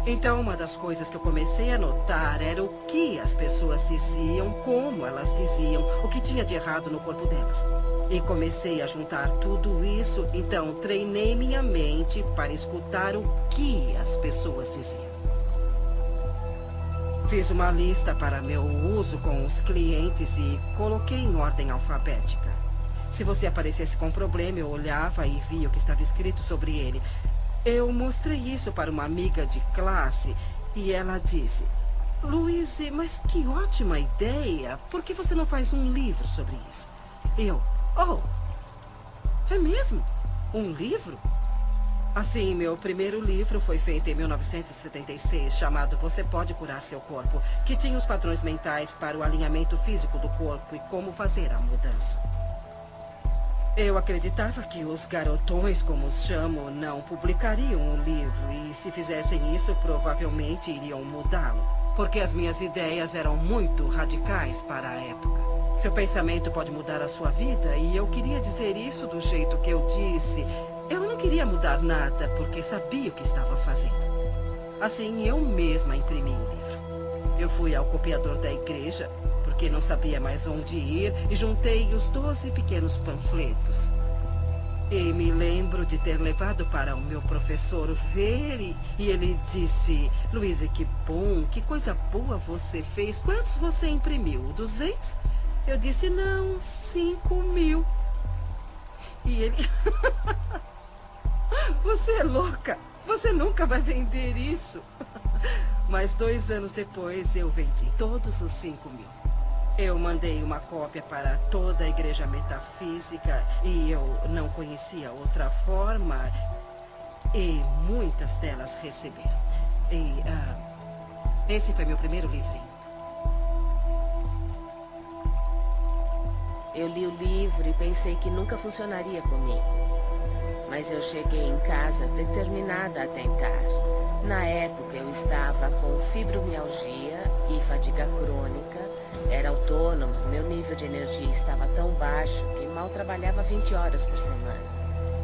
Então, uma das coisas que eu comecei a notar era o que as pessoas diziam, como elas diziam, o que tinha de errado no corpo delas. E comecei a juntar tudo isso, então treinei minha mente para escutar o que as pessoas diziam. Fiz uma lista para meu uso com os clientes e coloquei em ordem alfabética. Se você aparecesse com um problema, eu olhava e via o que estava escrito sobre ele. Eu mostrei isso para uma amiga de classe e ela disse: Louise, mas que ótima ideia. Por que você não faz um livro sobre isso? Oh, é mesmo? Um livro? Assim, meu primeiro livro foi feito em 1976, chamado Você Pode Curar Seu Corpo, que tinha os padrões mentais para o alinhamento físico do corpo e como fazer a mudança. Eu acreditava que os garotões, como os chamo, não publicariam um livro e, se fizessem isso, provavelmente iriam mudá-lo. Porque as minhas ideias eram muito radicais para a época. Seu pensamento pode mudar a sua vida e eu queria dizer isso do jeito que eu disse. Eu não queria mudar nada porque sabia o que estava fazendo. Assim, eu mesma imprimi o livro. Eu fui ao copiador da igreja, porque não sabia mais onde ir, e juntei os 12 pequenos panfletos. E me lembro de ter levado para o meu professor ver e ele disse: Louise, que bom, que coisa boa você fez. Quantos você imprimiu? 200? Eu disse, não, 5.000. E ele... Você é louca. Você nunca vai vender isso. Mas 2 anos depois eu vendi todos os 5.000. Eu mandei uma cópia para toda a igreja metafísica e eu não conhecia outra forma. E muitas delas receberam. E esse foi meu primeiro livrinho. Eu li o livro e pensei que nunca funcionaria comigo. Mas eu cheguei em casa determinada a tentar. Na época eu estava com fibromialgia e fadiga crônica. Era autônomo, meu nível de energia estava tão baixo que mal trabalhava 20 horas por semana.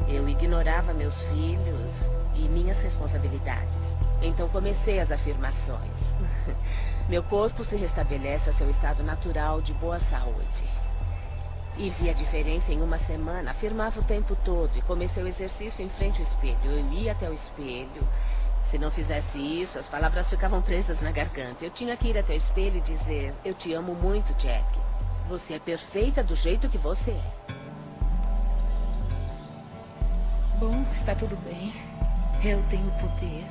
Eu ignorava meus filhos e minhas responsabilidades. Então comecei as afirmações. Meu corpo se restabelece ao seu estado natural de boa saúde. E vi a diferença em uma semana, afirmava o tempo todo e comecei o exercício em frente ao espelho. Eu ia até o espelho. Se não fizesse isso, as palavras ficavam presas na garganta. Eu tinha que ir até o espelho e dizer, eu te amo muito, Jack. Você é perfeita do jeito que você é. Bom, está tudo bem. Eu tenho poder.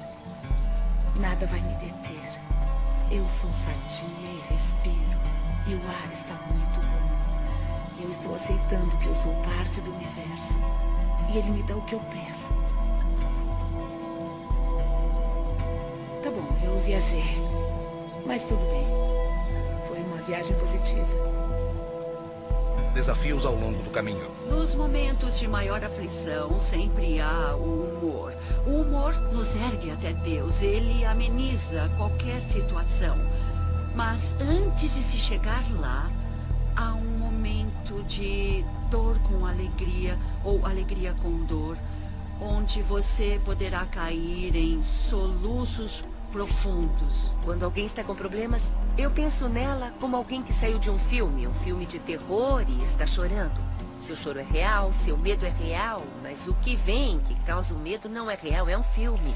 Nada vai me deter. Eu sou sadia e respiro. E o ar está muito bom. Eu estou aceitando que eu sou parte do universo. E ele me dá o que eu peço. Tá bom, eu viajei. Mas tudo bem. Foi uma viagem positiva. Desafios ao longo do caminho. Nos momentos de maior aflição, sempre há o humor. O humor nos ergue até Deus. Ele ameniza qualquer situação. Mas antes de se chegar lá, há um momento de dor com alegria, ou alegria com dor, onde você poderá cair em soluços profundos. Quando alguém está com problemas, eu penso nela como alguém que saiu de um filme de terror e está chorando. Seu choro é real, seu medo é real, mas o que vem, que causa o medo, não é real, é um filme.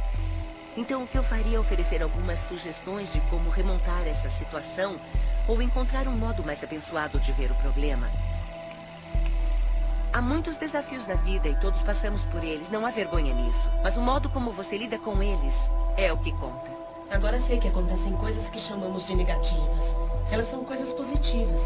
Então o que eu faria é oferecer algumas sugestões de como remontar essa situação ou encontrar um modo mais abençoado de ver o problema. Há muitos desafios na vida e todos passamos por eles, não há vergonha nisso. Mas o modo como você lida com eles é o que conta. Agora sei que acontecem coisas que chamamos de negativas. Elas são coisas positivas.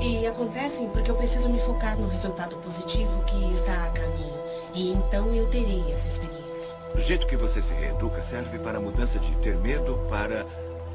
E acontecem porque eu preciso me focar no resultado positivo que está a caminho. E então eu terei essa experiência. Do jeito que você se reeduca serve para a mudança de ter medo para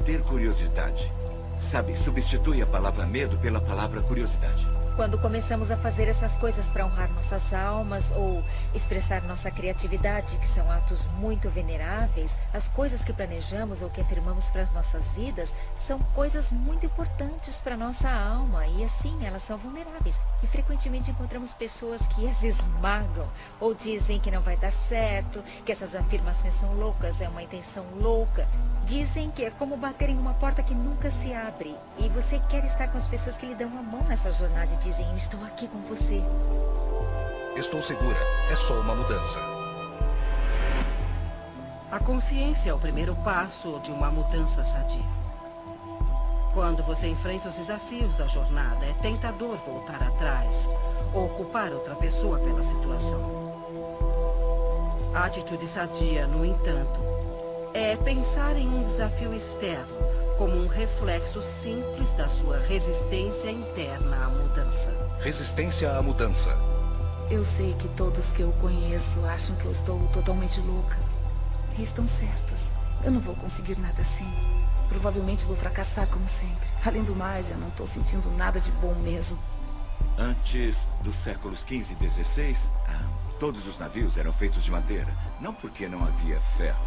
ter curiosidade. Sabe, substitui a palavra medo pela palavra curiosidade. Quando começamos a fazer essas coisas para honrar nossas almas ou expressar nossa criatividade, que são atos muito veneráveis, as coisas que planejamos ou que afirmamos para as nossas vidas são coisas muito importantes para nossa alma e assim elas são vulneráveis. E frequentemente encontramos pessoas que as esmagam ou dizem que não vai dar certo, que essas afirmações são loucas, é uma intenção louca. Dizem que é como bater em uma porta que nunca se abre. E você quer estar com as pessoas que lhe dão a mão nessa jornada e dizem, eu estou aqui com você. Estou segura, é só uma mudança. A consciência é o primeiro passo de uma mudança sadia. Quando você enfrenta os desafios da jornada, é tentador voltar atrás ou culpar outra pessoa pela situação. A atitude sadia, no entanto, é pensar em um desafio externo como um reflexo simples da sua resistência interna à mudança. Resistência à mudança. Eu sei que todos que eu conheço acham que eu estou totalmente louca. E estão certos. Eu não vou conseguir nada assim. Provavelmente vou fracassar como sempre. Além do mais, eu não estou sentindo nada de bom mesmo. Antes dos séculos XV e XVI, todos os navios eram feitos de madeira. Não porque não havia ferro.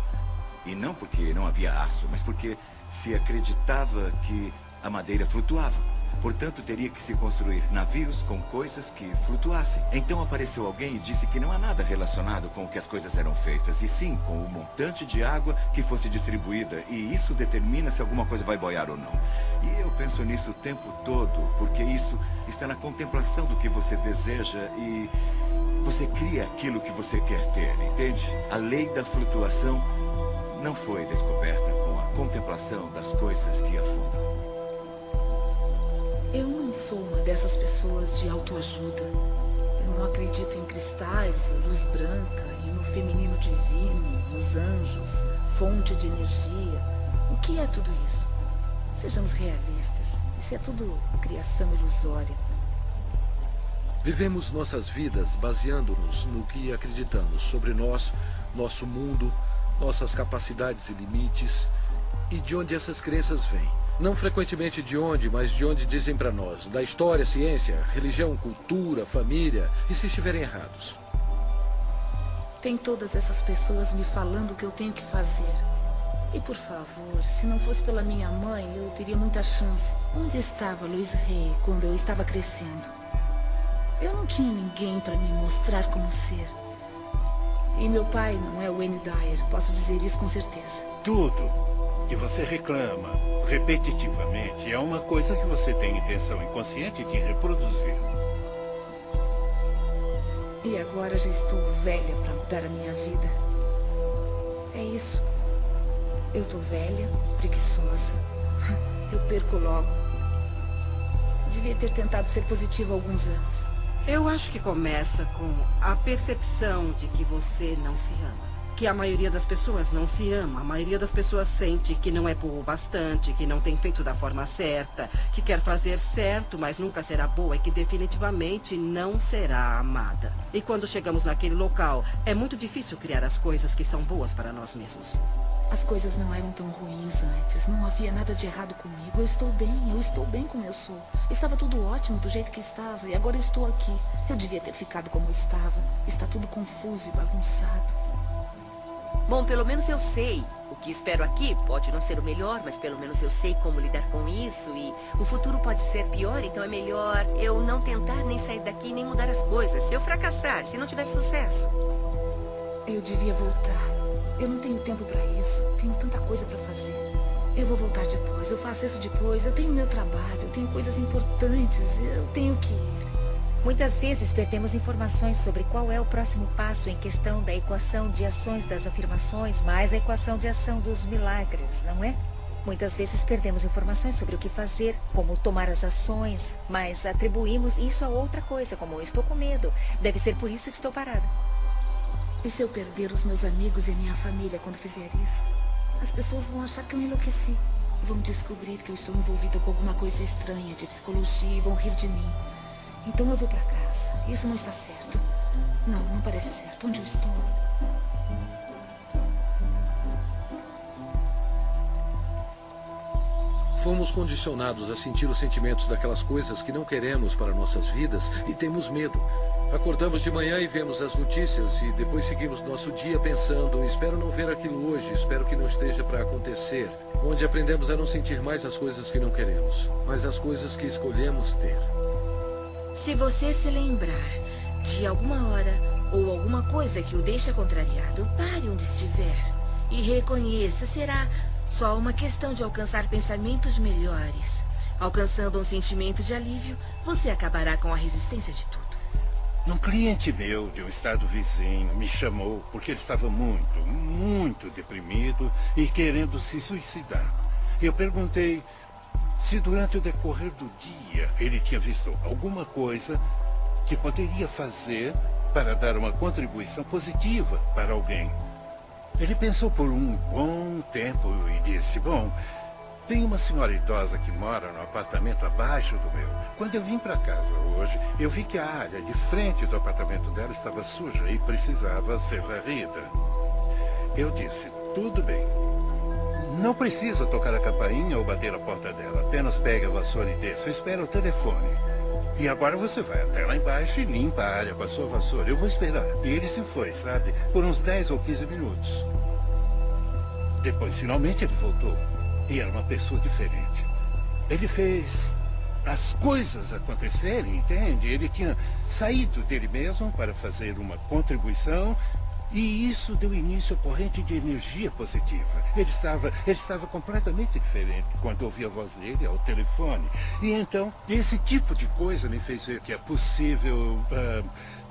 E não porque não havia aço, mas porque se acreditava que a madeira flutuava. Portanto, teria que se construir navios com coisas que flutuassem. Então apareceu alguém e disse que não há nada relacionado com o que as coisas eram feitas, e sim com o montante de água que fosse distribuída. E isso determina se alguma coisa vai boiar ou não. E eu penso nisso o tempo todo, porque isso está na contemplação do que você deseja e você cria aquilo que você quer ter, entende? A lei da flutuação não foi descoberta com a contemplação das coisas que afundam. Eu não sou uma dessas pessoas de autoajuda. Eu não acredito em cristais, em luz branca, e no feminino divino, nos anjos, fonte de energia. O que é tudo isso? Sejamos realistas. Isso é tudo criação ilusória. Vivemos nossas vidas baseando-nos no que acreditamos sobre nós, nosso mundo, nossas capacidades e limites, e de onde essas crenças vêm. Não frequentemente de onde, mas de onde dizem para nós, da história, ciência, religião, cultura, família, e se estiverem errados. Tem todas essas pessoas me falando o que eu tenho que fazer. E por favor, se não fosse pela minha mãe, eu teria muita chance. Onde estava Louise Hay quando eu estava crescendo? Eu não tinha ninguém para me mostrar como ser. E meu pai não é o Wayne Dyer, posso dizer isso com certeza. Tudo que você reclama repetitivamente é uma coisa que você tem intenção inconsciente de reproduzir. E agora já estou velha para mudar a minha vida. É isso. Eu tô velha, preguiçosa. Eu perco logo. Devia ter tentado ser positiva há alguns anos. Eu acho que começa com a percepção de que você não se ama. Que a maioria das pessoas não se ama. A maioria das pessoas sente que não é boa o bastante, que não tem feito da forma certa, que quer fazer certo, mas nunca será boa e que definitivamente não será amada. E quando chegamos naquele local, é muito difícil criar as coisas que são boas para nós mesmos. As coisas não eram tão ruins antes. Não havia nada de errado comigo. Eu estou bem como eu sou. Estava tudo ótimo do jeito que estava e agora eu estou aqui. Eu devia ter ficado como eu estava. Está tudo confuso e bagunçado. Bom, pelo menos eu sei. O que espero aqui pode não ser o melhor, mas pelo menos eu sei como lidar com isso. E o futuro pode ser pior, então é melhor eu não tentar nem sair daqui nem mudar as coisas. Se eu fracassar, se não tiver sucesso. Eu devia voltar. Eu não tenho tempo para isso. Tenho tanta coisa para fazer. Eu vou voltar depois. Eu faço isso depois. Eu tenho meu trabalho. Eu tenho coisas importantes. Eu tenho que ir. Muitas vezes perdemos informações sobre qual é o próximo passo em questão da equação de ações das afirmações mais a equação de ação dos milagres, não é? Muitas vezes perdemos informações sobre o que fazer, como tomar as ações, mas atribuímos isso a outra coisa, como eu estou com medo. Deve ser por isso que estou parada. E se eu perder os meus amigos e minha família quando fizer isso? As pessoas vão achar que eu enlouqueci. Vão descobrir que eu estou envolvida com alguma coisa estranha de psicologia e vão rir de mim. Então eu vou para casa. Isso não está certo. Não parece certo. Onde eu estou? Fomos condicionados a sentir os sentimentos daquelas coisas que não queremos para nossas vidas e temos medo. Acordamos de manhã e vemos as notícias e depois seguimos nosso dia pensando, espero não ver aquilo hoje, espero que não esteja para acontecer. Onde aprendemos a não sentir mais as coisas que não queremos, mas as coisas que escolhemos ter. Se você se lembrar de alguma hora ou alguma coisa que o deixa contrariado, pare onde estiver e reconheça, será só uma questão de alcançar pensamentos melhores. Alcançando um sentimento de alívio, você acabará com a resistência de tudo. Um cliente meu de um estado vizinho me chamou porque ele estava muito deprimido e querendo se suicidar. Eu perguntei se durante o decorrer do dia ele tinha visto alguma coisa que poderia fazer para dar uma contribuição positiva para alguém. Ele pensou por um bom tempo e disse, bom, tem uma senhora idosa que mora no apartamento abaixo do meu. Quando eu vim para casa hoje, eu vi que a área de frente do apartamento dela estava suja e precisava ser varrida. Eu disse, tudo bem. Não precisa tocar a campainha ou bater a porta dela. Apenas pegue a vassoura e desça. Eu espero o telefone. E agora você vai até lá embaixo e limpa a área com a sua vassoura. Eu vou esperar. E ele se foi, sabe? Por uns 10 ou 15 minutos. Depois, finalmente, ele voltou. E era uma pessoa diferente. Ele fez as coisas acontecerem, entende? Ele tinha saído dele mesmo para fazer uma contribuição. E isso deu início à corrente de energia positiva. Ele estava completamente diferente quando ouvi a voz dele ao telefone. E então, esse tipo de coisa me fez ver que é possível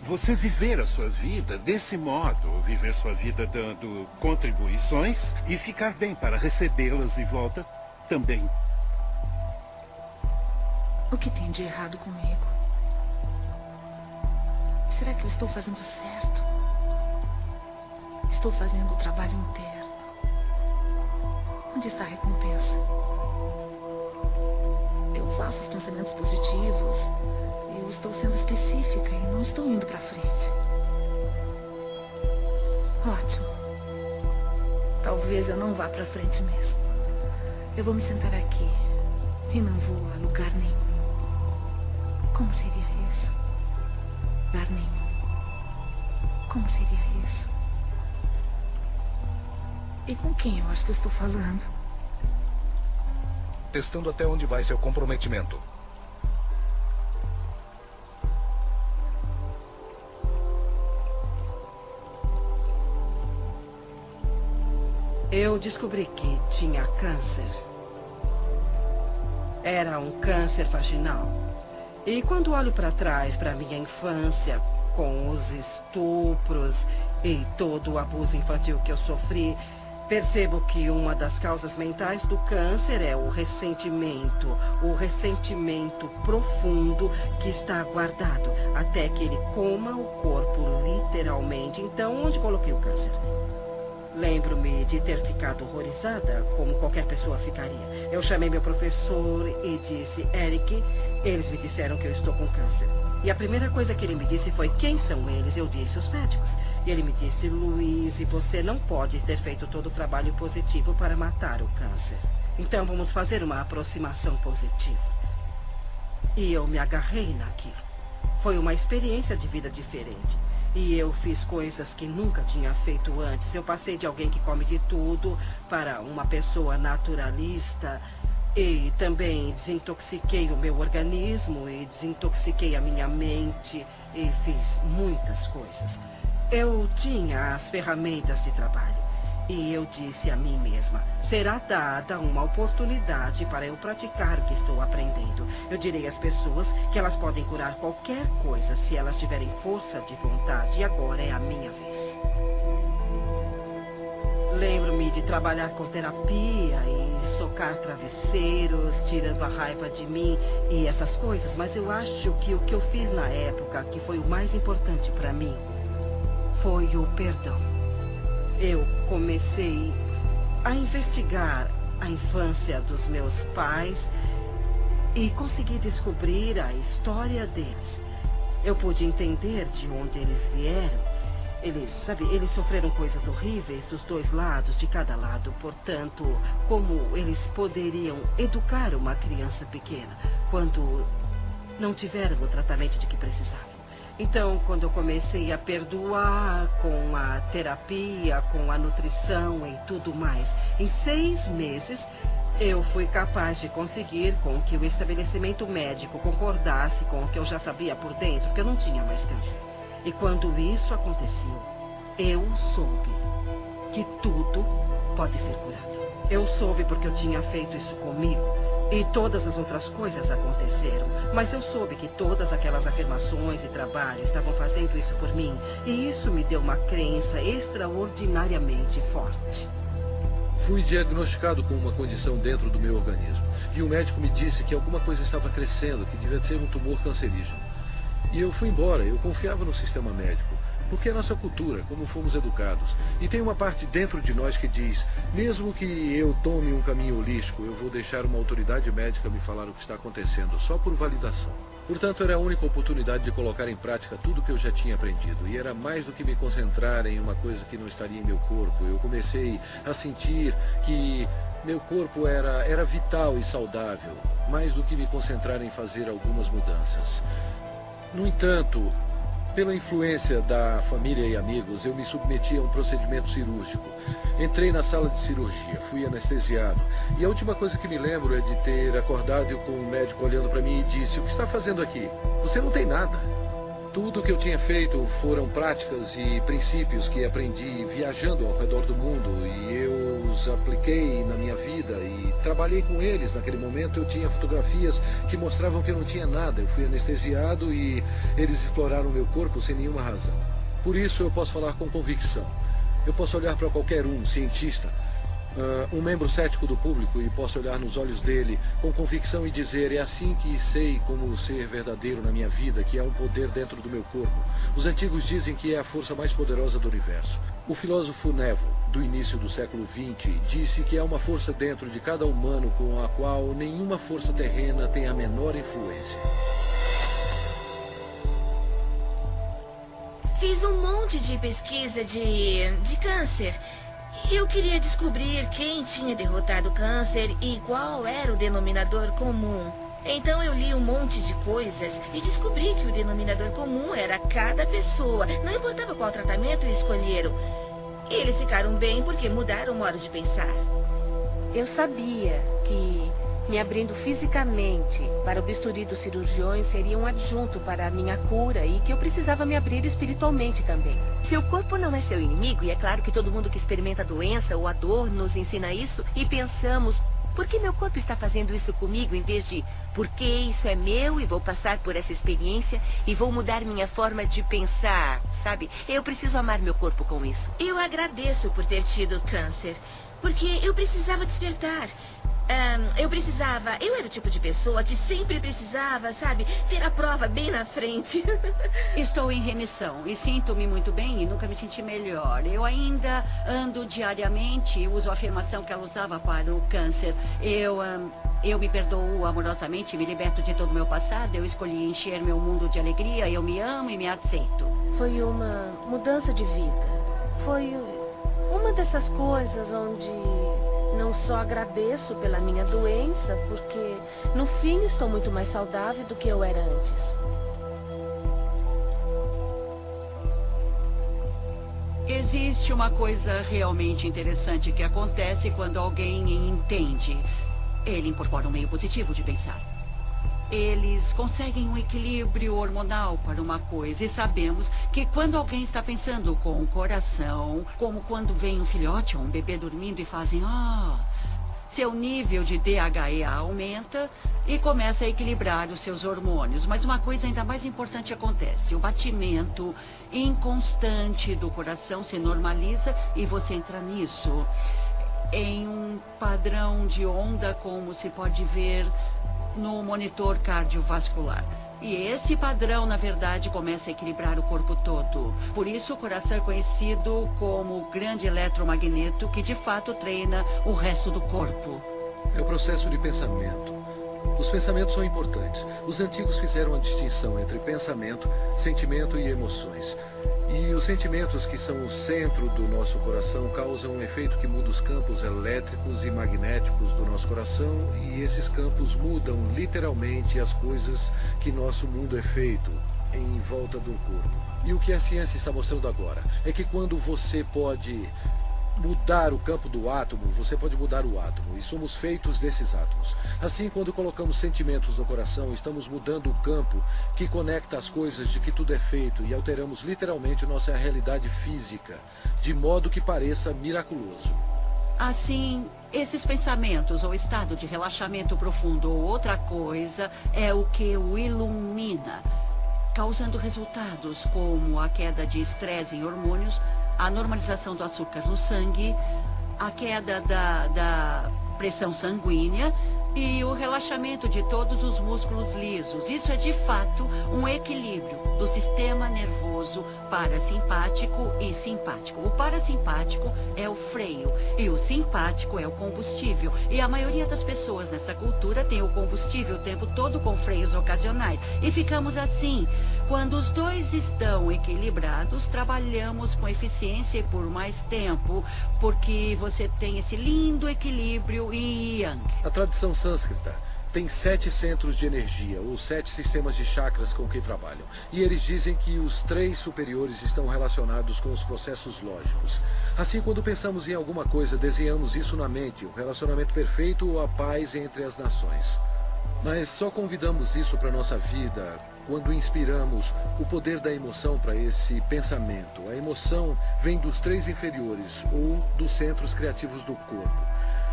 você viver a sua vida desse modo. Viver sua vida dando contribuições e ficar bem para recebê-las de volta também. O que tem de errado comigo? Será que eu estou fazendo certo? Estou fazendo o trabalho inteiro. Onde está a recompensa? Eu faço os pensamentos positivos. Eu estou sendo específica e não estou indo para frente. Ótimo. Talvez eu não vá para frente mesmo. Eu vou me sentar aqui e não vou a lugar nenhum. Como seria isso? Lugar nenhum. Como seria isso? E com quem eu acho que eu estou falando? Testando até onde vai seu comprometimento. Eu descobri que tinha câncer. Era um câncer vaginal. E quando olho para trás, para minha infância, com os estupros e todo o abuso infantil que eu sofri, percebo que uma das causas mentais do câncer é o ressentimento profundo que está guardado até que ele coma o corpo literalmente. Então, onde coloquei o câncer? Lembro-me de ter ficado horrorizada, como qualquer pessoa ficaria. Eu chamei meu professor e disse, Eric, eles me disseram que eu estou com câncer. E a primeira coisa que ele me disse foi, quem são eles? Eu disse, os médicos. E ele me disse, Louise, você não pode ter feito todo o trabalho positivo para matar o câncer. Então vamos fazer uma aproximação positiva. E eu me agarrei naquilo. Foi uma experiência de vida diferente. E eu fiz coisas que nunca tinha feito antes. Eu passei de alguém que come de tudo para uma pessoa naturalista. E também desintoxiquei o meu organismo e desintoxiquei a minha mente. E fiz muitas coisas. Eu tinha as ferramentas de trabalho. E eu disse a mim mesma, será dada uma oportunidade para eu praticar o que estou aprendendo. Eu direi às pessoas que elas podem curar qualquer coisa se elas tiverem força de vontade. E agora é a minha vez. Lembro-me de trabalhar com terapia e socar travesseiros, tirando a raiva de mim e essas coisas. Mas eu acho que o que eu fiz na época, que foi o mais importante para mim, foi o perdão. Eu comecei a investigar a infância dos meus pais e consegui descobrir a história deles. Eu pude entender de onde eles vieram. Eles sofreram coisas horríveis dos dois lados, de cada lado. Portanto, como eles poderiam educar uma criança pequena quando não tiveram o tratamento de que precisavam? Então, quando eu comecei a perdoar com a terapia, com a nutrição e tudo mais, em 6 meses, eu fui capaz de conseguir com que o estabelecimento médico concordasse com o que eu já sabia por dentro, que eu não tinha mais câncer. E quando isso aconteceu, eu soube que tudo pode ser curado. Eu soube porque eu tinha feito isso comigo. E todas as outras coisas aconteceram. Mas eu soube que todas aquelas afirmações e trabalho estavam fazendo isso por mim. E isso me deu uma crença extraordinariamente forte. Fui diagnosticado com uma condição dentro do meu organismo. E o médico me disse que alguma coisa estava crescendo, que devia ser um tumor cancerígeno. E eu fui embora. Eu confiava no sistema médico. Porque é nossa cultura, como fomos educados. E tem uma parte dentro de nós que diz, mesmo que eu tome um caminho holístico, eu vou deixar uma autoridade médica me falar o que está acontecendo, só por validação. Portanto, era a única oportunidade de colocar em prática tudo o que eu já tinha aprendido. E era mais do que me concentrar em uma coisa que não estaria em meu corpo. Eu comecei a sentir que meu corpo era vital e saudável, mais do que me concentrar em fazer algumas mudanças. No entanto, pela influência da família e amigos, eu me submeti a um procedimento cirúrgico. Entrei na sala de cirurgia, fui anestesiado. E a última coisa que me lembro é de ter acordado com o médico olhando para mim e disse, o que está fazendo aqui? Você não tem nada. Tudo o que eu tinha feito foram práticas e princípios que aprendi viajando ao redor do mundo. E eu os apliquei na minha vida e trabalhei com eles. Naquele momento eu tinha fotografias que mostravam que eu não tinha nada. Eu fui anestesiado e eles exploraram meu corpo sem nenhuma razão. Por isso eu posso falar com convicção. Eu posso olhar para qualquer cientista, Um membro cético do público, e posso olhar nos olhos dele com convicção e dizer: é assim que sei como ser verdadeiro na minha vida, que há um poder dentro do meu corpo. Os antigos dizem que é a força mais poderosa do universo. O filósofo Neville, do início do século XX, disse que há uma força dentro de cada humano com a qual nenhuma força terrena tem a menor influência. Fiz um monte de pesquisa de câncer. Eu queria descobrir quem tinha derrotado o câncer e qual era o denominador comum. Então eu li um monte de coisas e descobri que o denominador comum era cada pessoa. Não importava qual tratamento escolheram. Eles ficaram bem porque mudaram o modo de pensar. Eu sabia que me abrindo fisicamente para o bisturi dos cirurgiões seria um adjunto para a minha cura e que eu precisava me abrir espiritualmente também. Seu corpo não é seu inimigo e é claro que todo mundo que experimenta a doença ou a dor nos ensina isso e pensamos, por que meu corpo está fazendo isso comigo em vez de, porque isso é meu e vou passar por essa experiência e vou mudar minha forma de pensar, sabe? Eu preciso amar meu corpo com isso. Eu agradeço por ter tido câncer, porque eu precisava despertar. Eu era o tipo de pessoa que sempre precisava, sabe, ter a prova bem na frente. Estou em remissão e sinto-me muito bem e nunca me senti melhor. Eu ainda ando diariamente, uso a afirmação que ela usava para o câncer. Eu me perdoo amorosamente, me liberto de todo o meu passado. Eu escolhi encher meu mundo de alegria, eu me amo e me aceito. Foi uma mudança de vida. Foi uma dessas coisas onde não só agradeço pela minha doença, porque no fim estou muito mais saudável do que eu era antes. Existe uma coisa realmente interessante que acontece quando alguém entende. Ele incorpora um meio positivo de pensar. Eles conseguem um equilíbrio hormonal para uma coisa. E sabemos que quando alguém está pensando com o coração, como quando vem um filhote ou um bebê dormindo e fazem seu nível de DHEA aumenta e começa a equilibrar os seus hormônios. Mas uma coisa ainda mais importante acontece. O batimento inconstante do coração se normaliza e você entra nisso em um padrão de onda, como se pode ver no monitor cardiovascular. E esse padrão, na verdade, começa a equilibrar o corpo todo. Por isso, o coração é conhecido como o grande eletromagneto que, de fato, treina o resto do corpo. É o processo de pensamento. Os pensamentos são importantes. Os antigos fizeram a distinção entre pensamento, sentimento e emoções. E os sentimentos, que são o centro do nosso coração, causam um efeito que muda os campos elétricos e magnéticos do nosso coração, e esses campos mudam literalmente as coisas que nosso mundo é feito em volta do corpo. E o que a ciência está mostrando agora é que quando você pode mudar o campo do átomo, você pode mudar o átomo, e somos feitos desses átomos. Assim, quando colocamos sentimentos no coração, estamos mudando o campo que conecta as coisas de que tudo é feito e alteramos literalmente nossa realidade física, de modo que pareça miraculoso. Assim, esses pensamentos ou estado de relaxamento profundo ou outra coisa é o que o ilumina, causando resultados como a queda de estresse em hormônios, a normalização do açúcar no sangue, a queda da pressão sanguínea e o relaxamento de todos os músculos lisos. Isso é, de fato, um equilíbrio do sistema nervoso parasimpático e simpático. O parasimpático é o freio e o simpático é o combustível. E a maioria das pessoas nessa cultura tem o combustível o tempo todo com freios ocasionais. E ficamos assim. Quando os dois estão equilibrados, trabalhamos com eficiência e por mais tempo, porque você tem esse lindo equilíbrio em Yang. A tradição sânscrita tem 7 centros de energia, ou 7 sistemas de chakras com que trabalham. E eles dizem que os 3 superiores estão relacionados com os processos lógicos. Assim, quando pensamos em alguma coisa, desenhamos isso na mente, o relacionamento perfeito ou a paz entre as nações. Mas só convidamos isso para nossa vida quando inspiramos o poder da emoção para esse pensamento. A emoção vem dos 3 inferiores, ou dos centros criativos do corpo.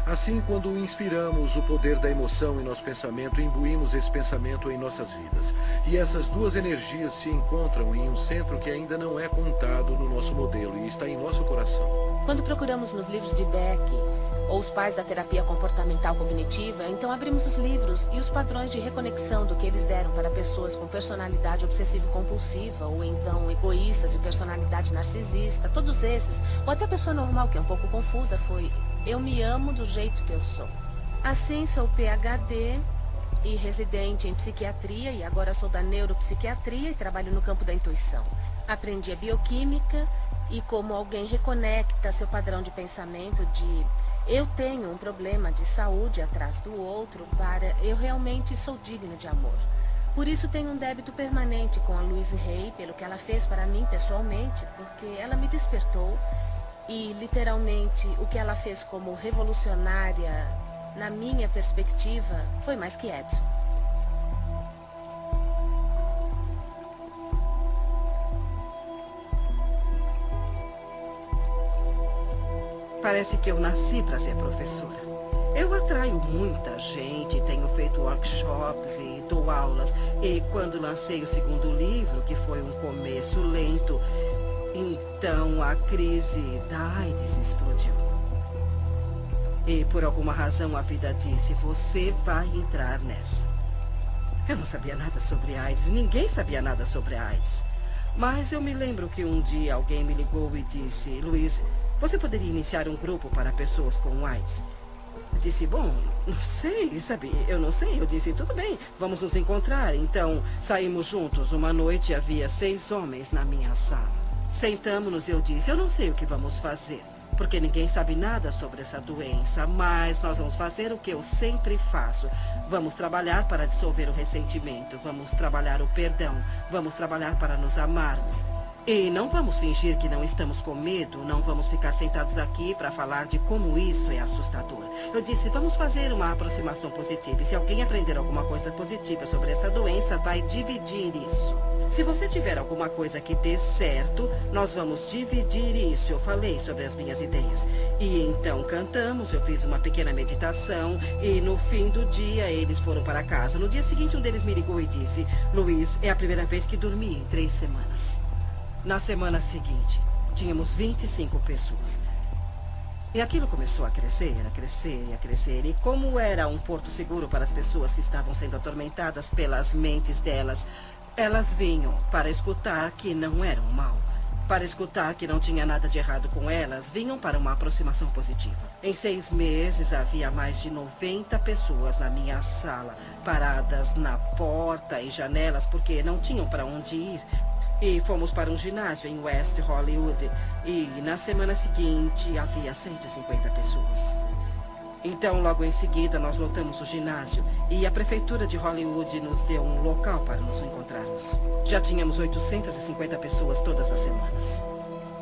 Assim, quando inspiramos o poder da emoção em nosso pensamento, imbuímos esse pensamento em nossas vidas. E essas duas energias se encontram em um centro que ainda não é contado no nosso modelo e está em nosso coração. Quando procuramos nos livros de Beck ou os pais da terapia comportamental cognitiva, então abrimos os livros e os padrões de reconexão do que eles deram para pessoas com personalidade obsessivo-compulsiva ou então egoístas e personalidade narcisista, todos esses, ou até a pessoa normal que é um pouco confusa, foi: eu me amo do jeito que eu sou. Assim, sou PhD e residente em psiquiatria e agora sou da neuropsiquiatria e trabalho no campo da intuição. Aprendi a bioquímica e como alguém reconecta seu padrão de pensamento de eu tenho um problema de saúde atrás do outro para eu realmente sou digno de amor. Por isso tenho um débito permanente com a Louise Hay pelo que ela fez para mim pessoalmente, porque ela me despertou e literalmente o que ela fez como revolucionária, na minha perspectiva, foi mais que Edson. Parece que eu nasci para ser professora. Eu atraio muita gente, tenho feito workshops e dou aulas. E quando lancei o segundo livro, que foi um começo lento, então a crise da AIDS explodiu. E por alguma razão a vida disse: você vai entrar nessa. Eu não sabia nada sobre AIDS, ninguém sabia nada sobre AIDS. Mas eu me lembro que um dia alguém me ligou e disse: Luiz, você poderia iniciar um grupo para pessoas com AIDS? Eu disse: bom, não sei, sabe? Eu não sei. Eu disse: tudo bem, vamos nos encontrar. Então, saímos juntos. Uma noite havia 6 homens na minha sala. Sentamos-nos e eu disse: eu não sei o que vamos fazer, porque ninguém sabe nada sobre essa doença, mas nós vamos fazer o que eu sempre faço. Vamos trabalhar para dissolver o ressentimento, vamos trabalhar o perdão, vamos trabalhar para nos amarmos. E não vamos fingir que não estamos com medo, não vamos ficar sentados aqui para falar de como isso é assustador. Eu disse: vamos fazer uma aproximação positiva. E se alguém aprender alguma coisa positiva sobre essa doença, vai dividir isso. Se você tiver alguma coisa que dê certo, nós vamos dividir isso. Eu falei sobre as minhas ideias. E então cantamos, eu fiz uma pequena meditação e no fim do dia eles foram para casa. No dia seguinte um deles me ligou e disse: Luiz, é a primeira vez que dormi em 3 semanas. Na semana seguinte, tínhamos 25 pessoas. E aquilo começou a crescer, a crescer e a crescer. E como era um porto seguro para as pessoas que estavam sendo atormentadas pelas mentes delas, elas vinham para escutar que não eram mal. Para escutar que não tinha nada de errado com elas, vinham para uma aproximação positiva. Em 6 meses, havia mais de 90 pessoas na minha sala, paradas na porta e janelas, porque não tinham para onde ir. E fomos para um ginásio em West Hollywood. E na semana seguinte havia 150 pessoas. Então, logo em seguida, nós lotamos o ginásio. E a prefeitura de Hollywood nos deu um local para nos encontrarmos. Já tínhamos 850 pessoas todas as semanas.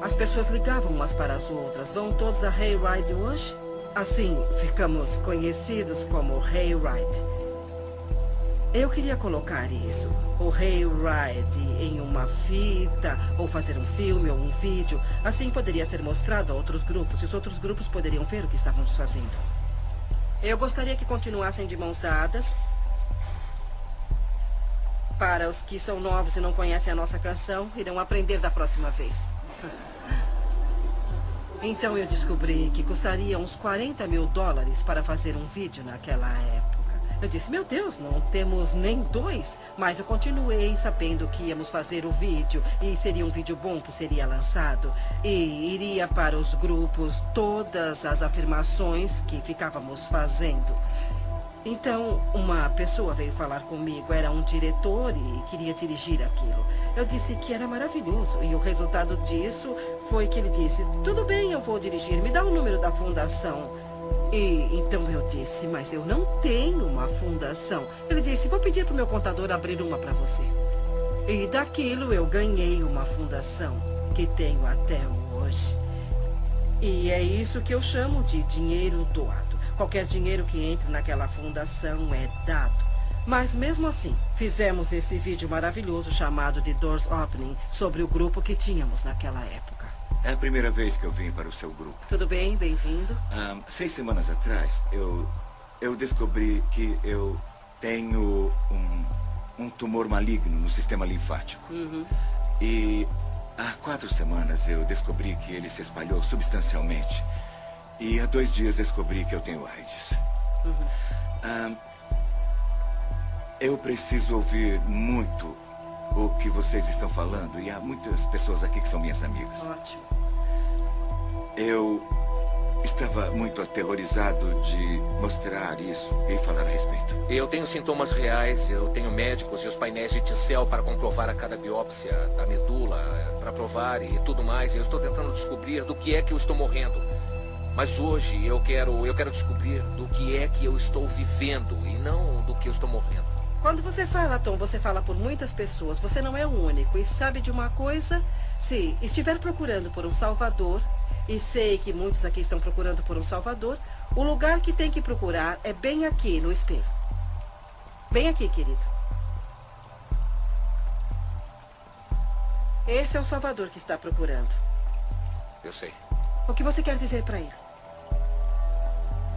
As pessoas ligavam umas para as outras: vão todos a Hayride hoje? Assim, ficamos conhecidos como Hayride. Eu queria colocar isso, o Hayride, em uma fita, ou fazer um filme ou um vídeo. Assim poderia ser mostrado a outros grupos, e os outros grupos poderiam ver o que estávamos fazendo. Eu gostaria que continuassem de mãos dadas. Para os que são novos e não conhecem a nossa canção, irão aprender da próxima vez. Então eu descobri que custaria uns $40 mil para fazer um vídeo naquela época. Eu disse: meu Deus, não temos nem 2. Mas eu continuei sabendo que íamos fazer o vídeo. E seria um vídeo bom que seria lançado. E iria para os grupos todas as afirmações que ficávamos fazendo. Então, uma pessoa veio falar comigo. Era um diretor e queria dirigir aquilo. Eu disse que era maravilhoso. E o resultado disso foi que ele disse: tudo bem, eu vou dirigir. Me dá o número da fundação. E então eu disse: mas eu não tenho uma fundação. Ele disse: vou pedir para o meu contador abrir uma para você. E daquilo eu ganhei uma fundação que tenho até hoje. E é isso que eu chamo de dinheiro doado. Qualquer dinheiro que entre naquela fundação é dado. Mas mesmo assim, fizemos esse vídeo maravilhoso chamado de Doors Opening sobre o grupo que tínhamos naquela época. É a primeira vez que eu vim para o seu grupo. Tudo bem, bem-vindo. 6 semanas atrás, eu descobri que eu tenho um tumor maligno no sistema linfático. E há 4 semanas eu descobri que ele se espalhou substancialmente. E há 2 dias descobri que eu tenho AIDS. Eu preciso ouvir muito o que vocês estão falando. E há muitas pessoas aqui que são minhas amigas. Ótimo. Eu estava muito aterrorizado de mostrar isso e falar a respeito. Eu tenho sintomas reais, eu tenho médicos e os painéis de T-cell para comprovar a cada biópsia da medula, para provar e tudo mais. Eu estou tentando descobrir do que é que eu estou morrendo. Mas hoje eu quero descobrir do que é que eu estou vivendo e não do que eu estou morrendo. Quando você fala, Tom, você fala por muitas pessoas. Você não é o único. E sabe de uma coisa? Se estiver procurando por um salvador, e sei que muitos aqui estão procurando por um salvador, o lugar que tem que procurar é bem aqui, no espelho. Bem aqui, querido. Esse é o salvador que está procurando. Eu sei. O que você quer dizer para ele?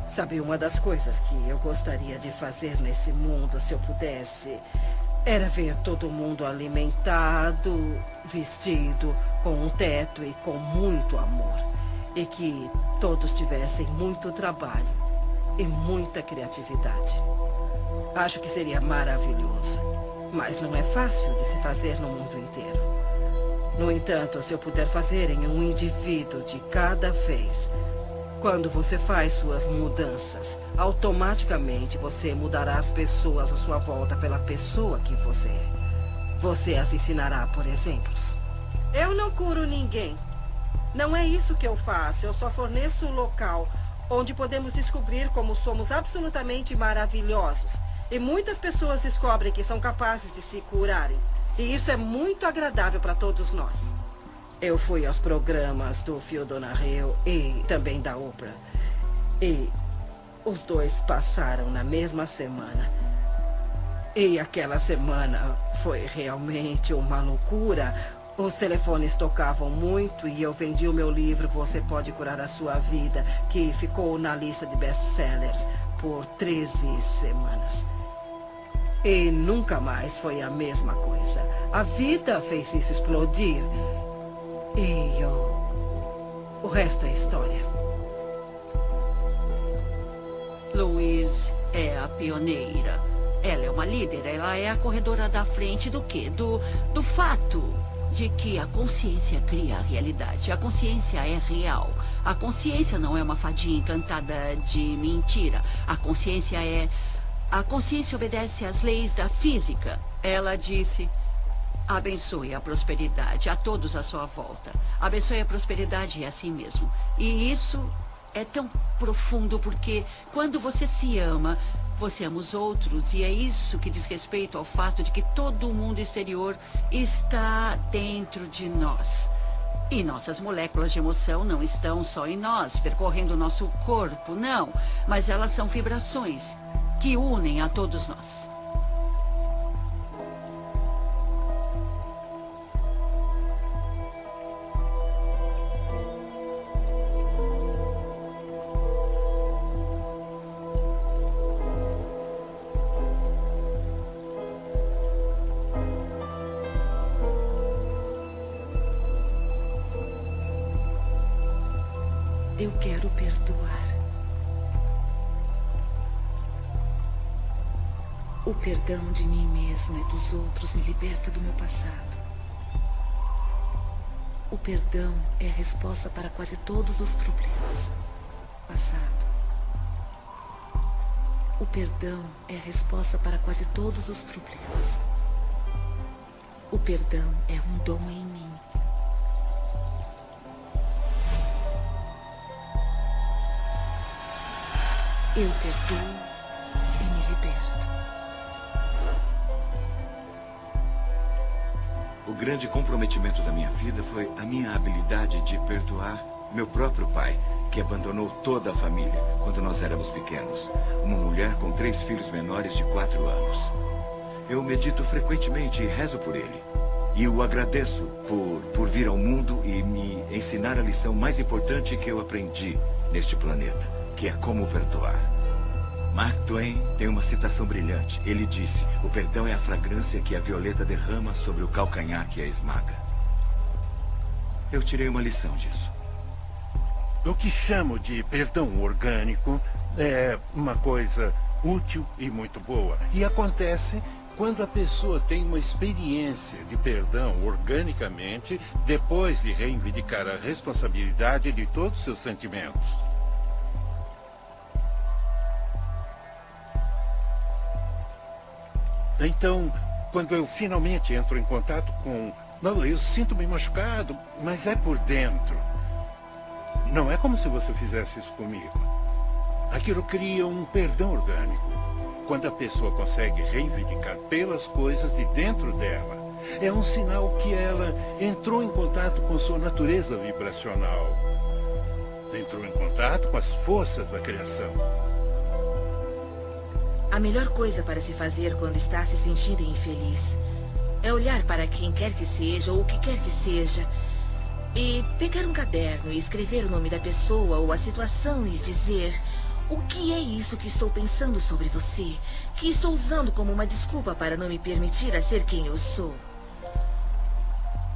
Sabe, uma das coisas que eu gostaria de fazer nesse mundo, se eu pudesse, era ver todo mundo alimentado, vestido, com um teto e com muito amor. E que todos tivessem muito trabalho e muita criatividade. Acho que seria maravilhoso. Mas não é fácil de se fazer no mundo inteiro. No entanto, se eu puder fazer em um indivíduo de cada vez, quando você faz suas mudanças, automaticamente você mudará as pessoas à sua volta pela pessoa que você é. Você as ensinará por exemplos. Eu não curo ninguém. Não é isso que eu faço. Eu só forneço o local onde podemos descobrir como somos absolutamente maravilhosos. E muitas pessoas descobrem que são capazes de se curarem. E isso é muito agradável para todos nós. Eu fui aos programas do Phil Donahue e também da Oprah. E os dois passaram na mesma semana. E aquela semana foi realmente uma loucura. Os telefones tocavam muito e eu vendi o meu livro Você Pode Curar a Sua Vida, que ficou na lista de best-sellers por 13 semanas. E nunca mais foi a mesma coisa. A vida fez isso explodir. E o resto é história. Louise é a pioneira. Ela é uma líder, ela é a corredora da frente do quê? Do fato de que a consciência cria a realidade. A consciência é real. A consciência não é uma fadinha encantada de mentira. A consciência obedece às leis da física. Ela disse: abençoe a prosperidade a todos à sua volta. Abençoe a prosperidade a si mesmo. E isso é tão profundo porque quando você se ama, você ama os outros, e é isso que diz respeito ao fato de que todo o mundo exterior está dentro de nós. E nossas moléculas de emoção não estão só em nós, percorrendo o nosso corpo, não. Mas elas são vibrações que unem a todos nós. Eu quero perdoar. O perdão de mim mesma e dos outros me liberta do meu passado. O perdão é a resposta para quase todos os problemas. Passado. O perdão é a resposta para quase todos os problemas. O perdão é um dom em mim. Eu perdoo e me liberto. O grande comprometimento da minha vida foi a minha habilidade de perdoar meu próprio pai, que abandonou toda a família quando nós éramos pequenos. Uma mulher com 3 filhos menores de 4 anos. Eu medito frequentemente e rezo por ele. E o agradeço por vir ao mundo e me ensinar a lição mais importante que eu aprendi neste planeta, que é como perdoar. Mark Twain tem uma citação brilhante. Ele disse: o perdão é a fragrância que a violeta derrama sobre o calcanhar que a esmaga. Eu tirei uma lição disso. O que chamo de perdão orgânico é uma coisa útil e muito boa. E acontece quando a pessoa tem uma experiência de perdão organicamente, depois de reivindicar a responsabilidade de todos os seus sentimentos. Então, quando eu finalmente entro em contato com... Não, eu sinto-me machucado, mas é por dentro. Não é como se você fizesse isso comigo. Aquilo cria um perdão orgânico. Quando a pessoa consegue reivindicar pelas coisas de dentro dela, é um sinal que ela entrou em contato com sua natureza vibracional. Entrou em contato com as forças da criação. A melhor coisa para se fazer quando está se sentindo infeliz é olhar para quem quer que seja ou o que quer que seja e pegar um caderno e escrever o nome da pessoa ou a situação e dizer: o que é isso que estou pensando sobre você, que estou usando como uma desculpa para não me permitir a ser quem eu sou?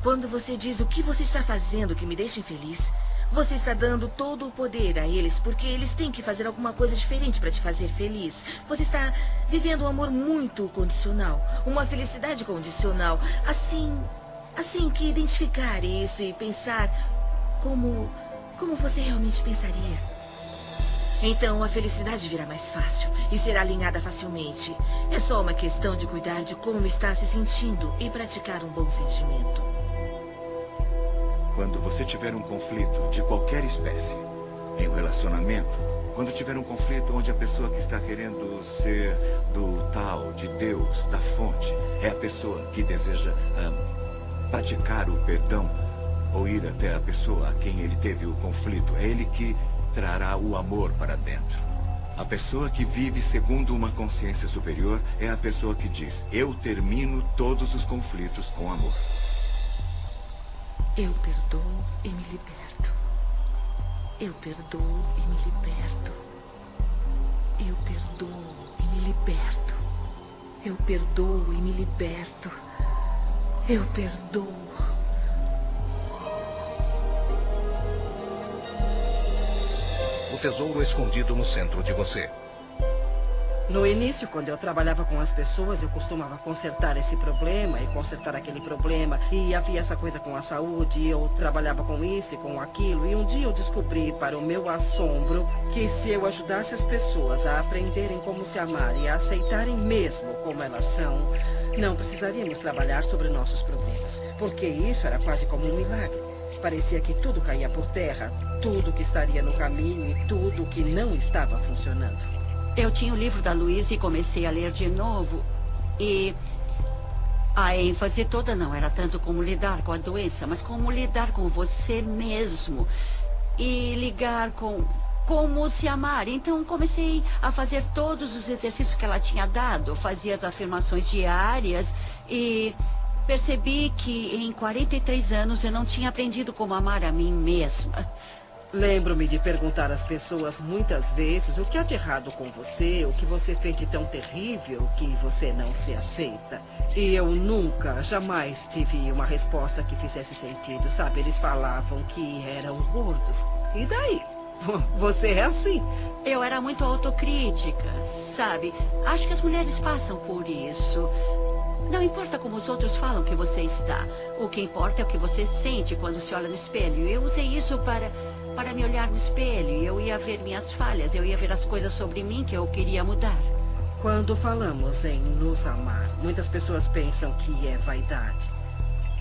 Quando você diz o que você está fazendo que me deixa infeliz, você está dando todo o poder a eles, porque eles têm que fazer alguma coisa diferente para te fazer feliz. Você está vivendo um amor muito condicional, uma felicidade condicional. Assim que identificar isso e pensar como você realmente pensaria, então a felicidade virá mais fácil e será alinhada facilmente. É só uma questão de cuidar de como está se sentindo e praticar um bom sentimento. Quando você tiver um conflito de qualquer espécie, em um relacionamento, quando tiver um conflito onde a pessoa que está querendo ser do tal, de Deus, da fonte, é a pessoa que deseja praticar o perdão ou ir até a pessoa a quem ele teve o conflito, é ele que trará o amor para dentro. A pessoa que vive segundo uma consciência superior é a pessoa que diz: eu termino todos os conflitos com amor. Eu perdoo e me liberto. Eu perdoo e me liberto. Eu perdoo e me liberto. Eu perdoo e me liberto. Eu perdoo. O tesouro escondido no centro de você. No início, quando eu trabalhava com as pessoas, eu costumava consertar esse problema e consertar aquele problema. E havia essa coisa com a saúde, e eu trabalhava com isso e com aquilo. E um dia eu descobri, para o meu assombro, que se eu ajudasse as pessoas a aprenderem como se amar e a aceitarem mesmo como elas são, não precisaríamos trabalhar sobre nossos problemas. Porque isso era quase como um milagre. Parecia que tudo caía por terra, tudo que estaria no caminho e tudo que não estava funcionando. Eu tinha o livro da Louise e comecei a ler de novo. E a ênfase toda não era tanto como lidar com a doença, mas como lidar com você mesmo. E ligar com como se amar. Então comecei a fazer todos os exercícios que ela tinha dado. Fazia as afirmações diárias e percebi que em 43 anos eu não tinha aprendido como amar a mim mesma. Lembro-me de perguntar às pessoas muitas vezes o que há de errado com você, o que você fez de tão terrível que você não se aceita. E eu nunca, jamais tive uma resposta que fizesse sentido, sabe? Eles falavam que eram gordos. E daí? Você é assim. Eu era muito autocrítica, sabe? Acho que as mulheres passam por isso. Não importa como os outros falam que você está. O que importa é o que você sente quando se olha no espelho. Eu usei isso para me olhar no espelho. Eu ia ver minhas falhas. Eu ia ver as coisas sobre mim que eu queria mudar. Quando falamos em nos amar, muitas pessoas pensam que é vaidade.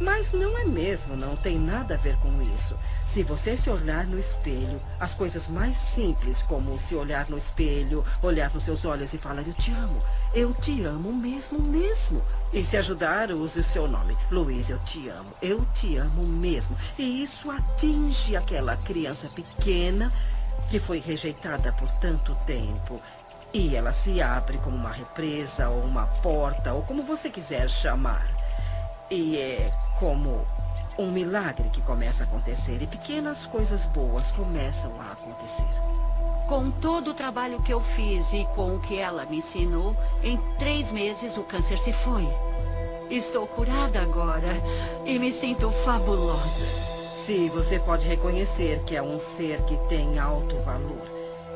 Mas não é mesmo, não tem nada a ver com isso. Se você se olhar no espelho, as coisas mais simples, como se olhar no espelho, olhar nos seus olhos e falar: eu te amo mesmo. E se ajudar, use o seu nome. Louise, eu te amo mesmo. E isso atinge aquela criança pequena que foi rejeitada por tanto tempo. E ela se abre como uma represa ou uma porta, ou como você quiser chamar. E é como um milagre que começa a acontecer. E pequenas coisas boas começam a acontecer. Com todo o trabalho que eu fiz e com o que ela me ensinou, em 3 meses o câncer se foi. Estou curada agora e me sinto fabulosa. Se você pode reconhecer que é um ser que tem alto valor,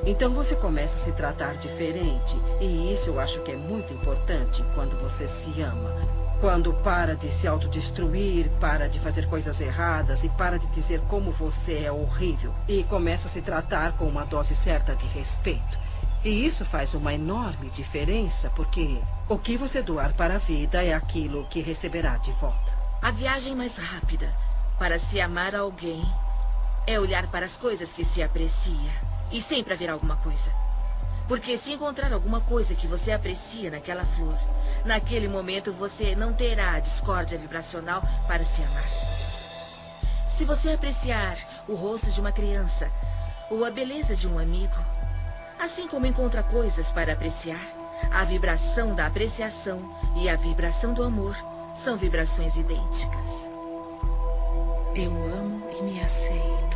então você começa a se tratar diferente. E isso eu acho que é muito importante quando você se ama. Quando para de se autodestruir, para de fazer coisas erradas e para de dizer como você é horrível. E começa a se tratar com uma dose certa de respeito. E isso faz uma enorme diferença, porque o que você doar para a vida é aquilo que receberá de volta. A viagem mais rápida para se amar alguém é olhar para as coisas que se aprecia. E sempre haverá alguma coisa. Porque se encontrar alguma coisa que você aprecia naquela flor, naquele momento você não terá a discórdia vibracional para se amar. Se você apreciar o rosto de uma criança ou a beleza de um amigo, assim como encontra coisas para apreciar, a vibração da apreciação e a vibração do amor são vibrações idênticas. Eu amo e me aceito.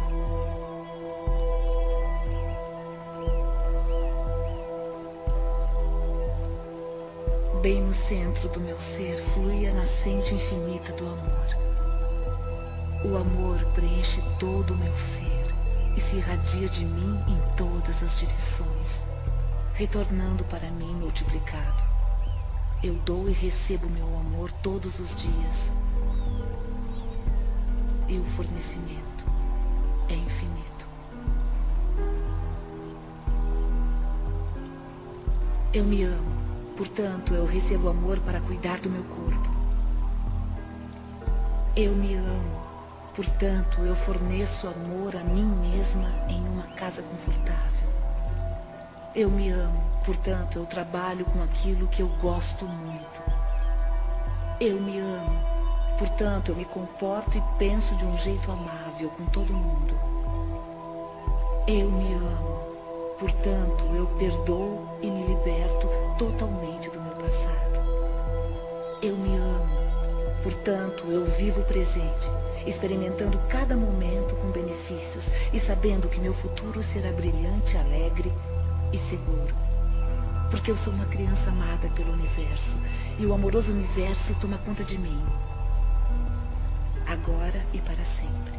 Bem no centro do meu ser flui a nascente infinita do amor. O amor preenche todo o meu ser e se irradia de mim em todas as direções, retornando para mim multiplicado. Eu dou e recebo meu amor todos os dias. E o fornecimento é infinito. Eu me amo. Portanto, eu recebo amor para cuidar do meu corpo. Eu me amo. Portanto, eu forneço amor a mim mesma em uma casa confortável. Eu me amo. Portanto, eu trabalho com aquilo que eu gosto muito. Eu me amo. Portanto, eu me comporto e penso de um jeito amável com todo mundo. Eu me amo. Portanto, eu perdoo e me liberto totalmente do meu passado. Eu me amo. Portanto, eu vivo o presente, experimentando cada momento com benefícios e sabendo que meu futuro será brilhante, alegre e seguro. Porque eu sou uma criança amada pelo universo e o amoroso universo toma conta de mim. Agora e para sempre.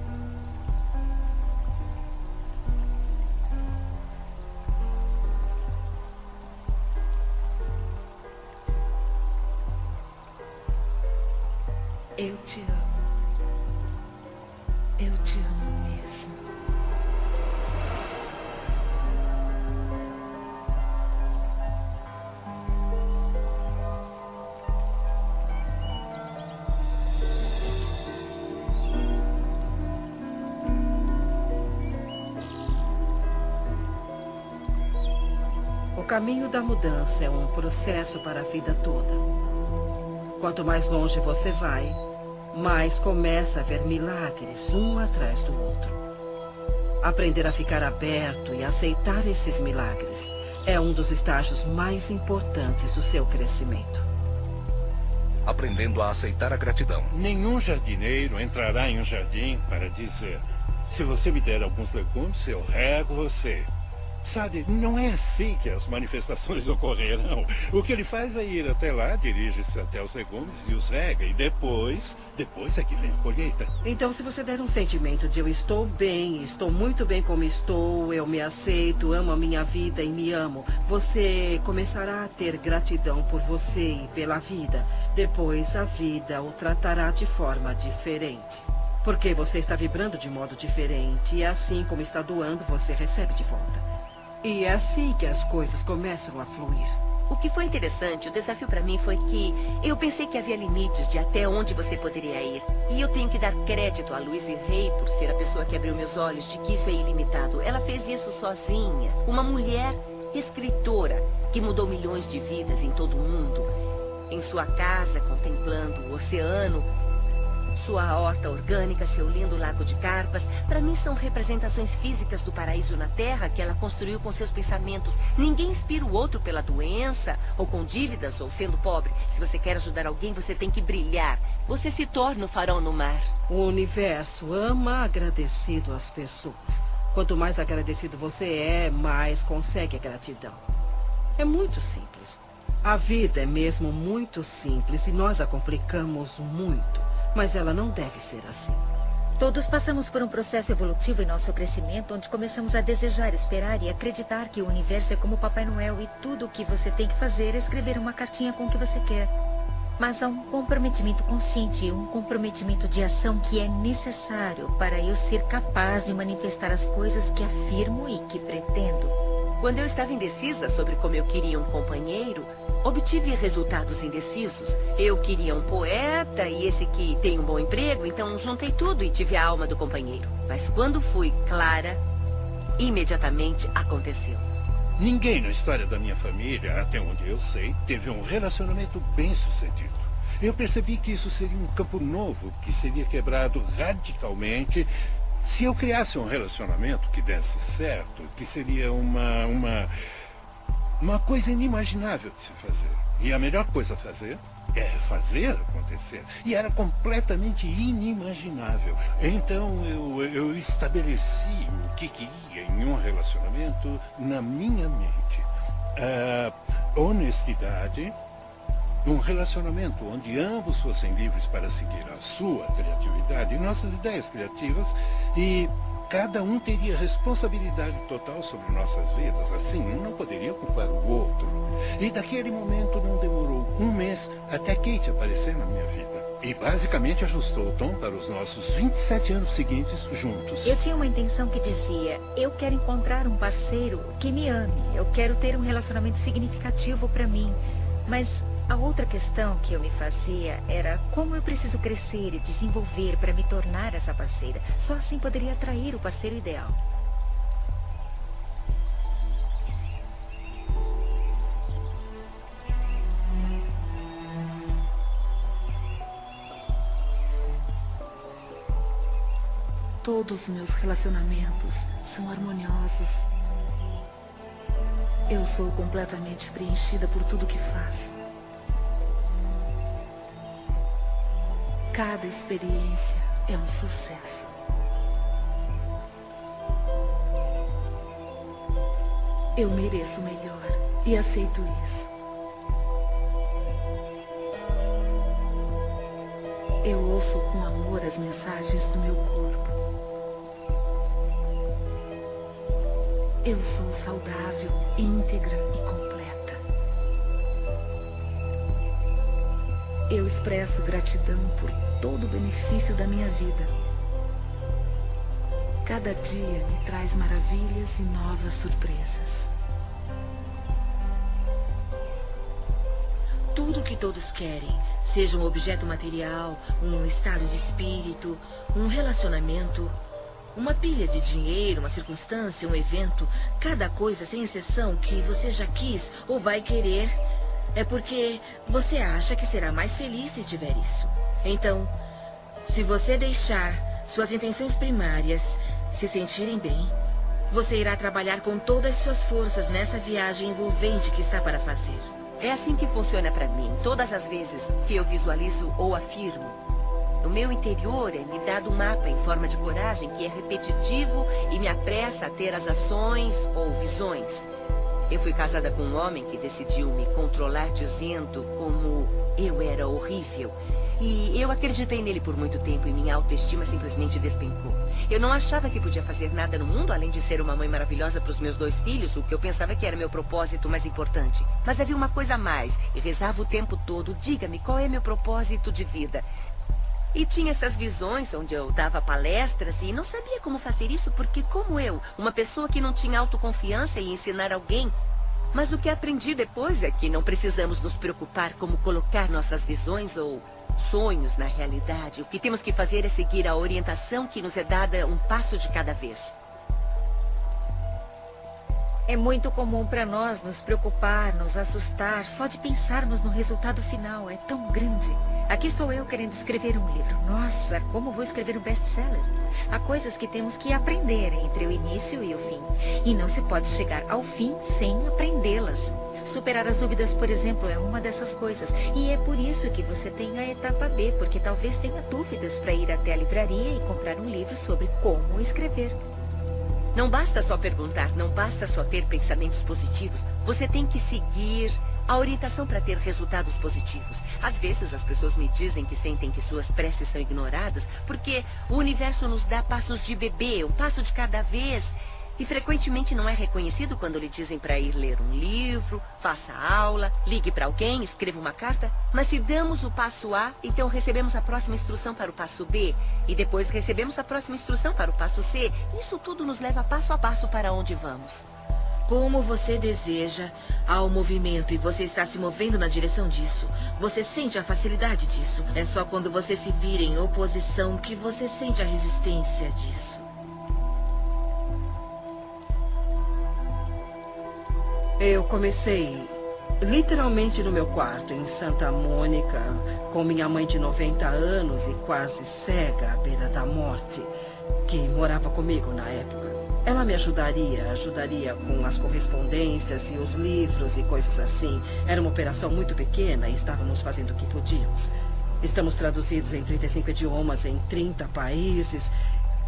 Eu te amo. Eu te amo mesmo. O caminho da mudança é um processo para a vida toda. Quanto mais longe você vai, mais começa a ver milagres um atrás do outro. Aprender a ficar aberto e aceitar esses milagres é um dos estágios mais importantes do seu crescimento. Aprendendo a aceitar a gratidão. Nenhum jardineiro entrará em um jardim para dizer: se você me der alguns legumes, eu rego você. Sabe, não é assim que as manifestações ocorrerão. O que ele faz é ir até lá, dirige-se até os legumes e os rega. E depois é que vem a colheita. Então, se você der um sentimento de eu estou bem, estou muito bem como estou, eu me aceito, amo a minha vida e me amo, você começará a ter gratidão por você e pela vida. Depois, a vida o tratará de forma diferente. Porque você está vibrando de modo diferente e assim como está doando, você recebe de volta. E é assim que as coisas começam a fluir. O que foi interessante, o desafio para mim foi que eu pensei que havia limites de até onde você poderia ir. E eu tenho que dar crédito a Louise Hay por ser a pessoa que abriu meus olhos de que isso é ilimitado. Ela fez isso sozinha. Uma mulher escritora que mudou milhões de vidas em todo o mundo. Em sua casa, contemplando o oceano, Sua horta orgânica, seu lindo lago de carpas, para mim são representações físicas do paraíso na Terra que ela construiu com seus pensamentos. Ninguém inspira o outro pela doença, ou com dívidas, ou sendo pobre. Se você quer ajudar alguém, você tem que brilhar. Você se torna o farol no mar. O universo ama agradecido às pessoas. Quanto mais agradecido você é, mais consegue a gratidão. É muito simples. A vida é mesmo muito simples e nós a complicamos muito. Mas ela não deve ser assim. Todos passamos por um processo evolutivo em nosso crescimento, onde começamos a desejar, esperar e acreditar que o universo é como Papai Noel e tudo o que você tem que fazer é escrever uma cartinha com o que você quer. Mas há um comprometimento consciente e um comprometimento de ação que é necessário para eu ser capaz de manifestar as coisas que afirmo e que pretendo. Quando eu estava indecisa sobre como eu queria um companheiro, obtive resultados indecisos. Eu queria um poeta e esse que tem um bom emprego, então juntei tudo e tive a alma do companheiro. Mas quando fui clara, imediatamente aconteceu. Ninguém na história da minha família, até onde eu sei, teve um relacionamento bem-sucedido. Eu percebi que isso seria um campo novo, que seria quebrado radicalmente se eu criasse um relacionamento que desse certo, que seria uma coisa inimaginável de se fazer. E a melhor coisa a fazer é fazer acontecer. E era completamente inimaginável. Então eu estabeleci o que queria em um relacionamento na minha mente. Honestidade, um relacionamento onde ambos fossem livres para seguir a sua criatividade e nossas ideias criativas, e cada um teria responsabilidade total sobre nossas vidas. Assim, um não poderia culpar o outro. E daquele momento não demorou um mês até Kate aparecer na minha vida. E basicamente ajustou o tom para os nossos 27 anos seguintes juntos. Eu tinha uma intenção que dizia: eu quero encontrar um parceiro que me ame. Eu quero ter um relacionamento significativo para mim. Mas a outra questão que eu me fazia era como eu preciso crescer e desenvolver para me tornar essa parceira. Só assim poderia atrair o parceiro ideal. Todos os meus relacionamentos são harmoniosos. Eu sou completamente preenchida por tudo que faço. Cada experiência é um sucesso. Eu mereço o melhor e aceito isso. Eu ouço com amor as mensagens do meu corpo. Eu sou saudável, íntegra e completa. Eu expresso gratidão por todo o benefício da minha vida. Cada dia me traz maravilhas e novas surpresas. Tudo que todos querem, seja um objeto material, um estado de espírito, um relacionamento, uma pilha de dinheiro, uma circunstância, um evento, cada coisa, sem exceção, que você já quis ou vai querer, é porque você acha que será mais feliz se tiver isso. Então, se você deixar suas intenções primárias se sentirem bem, você irá trabalhar com todas as suas forças nessa viagem envolvente que está para fazer. É assim que funciona para mim, todas as vezes que eu visualizo ou afirmo. No meu interior é me dado um mapa em forma de coragem que é repetitivo e me apressa a ter as ações ou visões. Eu fui casada com um homem que decidiu me controlar dizendo como eu era horrível. E eu acreditei nele por muito tempo e minha autoestima simplesmente despencou. Eu não achava que podia fazer nada no mundo além de ser uma mãe maravilhosa para os meus 2 filhos, o que eu pensava que era meu propósito mais importante. Mas havia uma coisa a mais e rezava o tempo todo: diga-me, qual é meu propósito de vida? E tinha essas visões onde eu dava palestras e não sabia como fazer isso porque, como eu, uma pessoa que não tinha autoconfiança em ensinar alguém. Mas o que aprendi depois é que não precisamos nos preocupar como colocar nossas visões ou sonhos na realidade. O que temos que fazer é seguir a orientação que nos é dada um passo de cada vez. É muito comum para nós nos preocupar, nos assustar, só de pensarmos no resultado final. É tão grande. Aqui estou eu querendo escrever um livro. Nossa, como vou escrever um best-seller? Há coisas que temos que aprender entre o início e o fim. E não se pode chegar ao fim sem aprendê-las. Superar as dúvidas, por exemplo, é uma dessas coisas. E é por isso que você tem a etapa B, porque talvez tenha dúvidas para ir até a livraria e comprar um livro sobre como escrever. Não basta só perguntar, não basta só ter pensamentos positivos. Você tem que seguir a orientação para ter resultados positivos. Às vezes as pessoas me dizem que sentem que suas preces são ignoradas porque o universo nos dá passos de bebê, um passo de cada vez. E frequentemente não é reconhecido quando lhe dizem para ir ler um livro, faça aula, ligue para alguém, escreva uma carta. Mas se damos o passo A, então recebemos a próxima instrução para o passo B. E depois recebemos a próxima instrução para o passo C. Isso tudo nos leva passo a passo para onde vamos. Como você deseja, há um movimento e você está se movendo na direção disso. Você sente a facilidade disso. É só quando você se vira em oposição que você sente a resistência disso. Eu comecei literalmente no meu quarto, em Santa Mônica, com minha mãe de 90 anos e quase cega à beira da morte, que morava comigo na época. Ela me ajudaria com as correspondências e os livros e coisas assim. Era uma operação muito pequena e estávamos fazendo o que podíamos. Estamos traduzidos em 35 idiomas, em 30 países.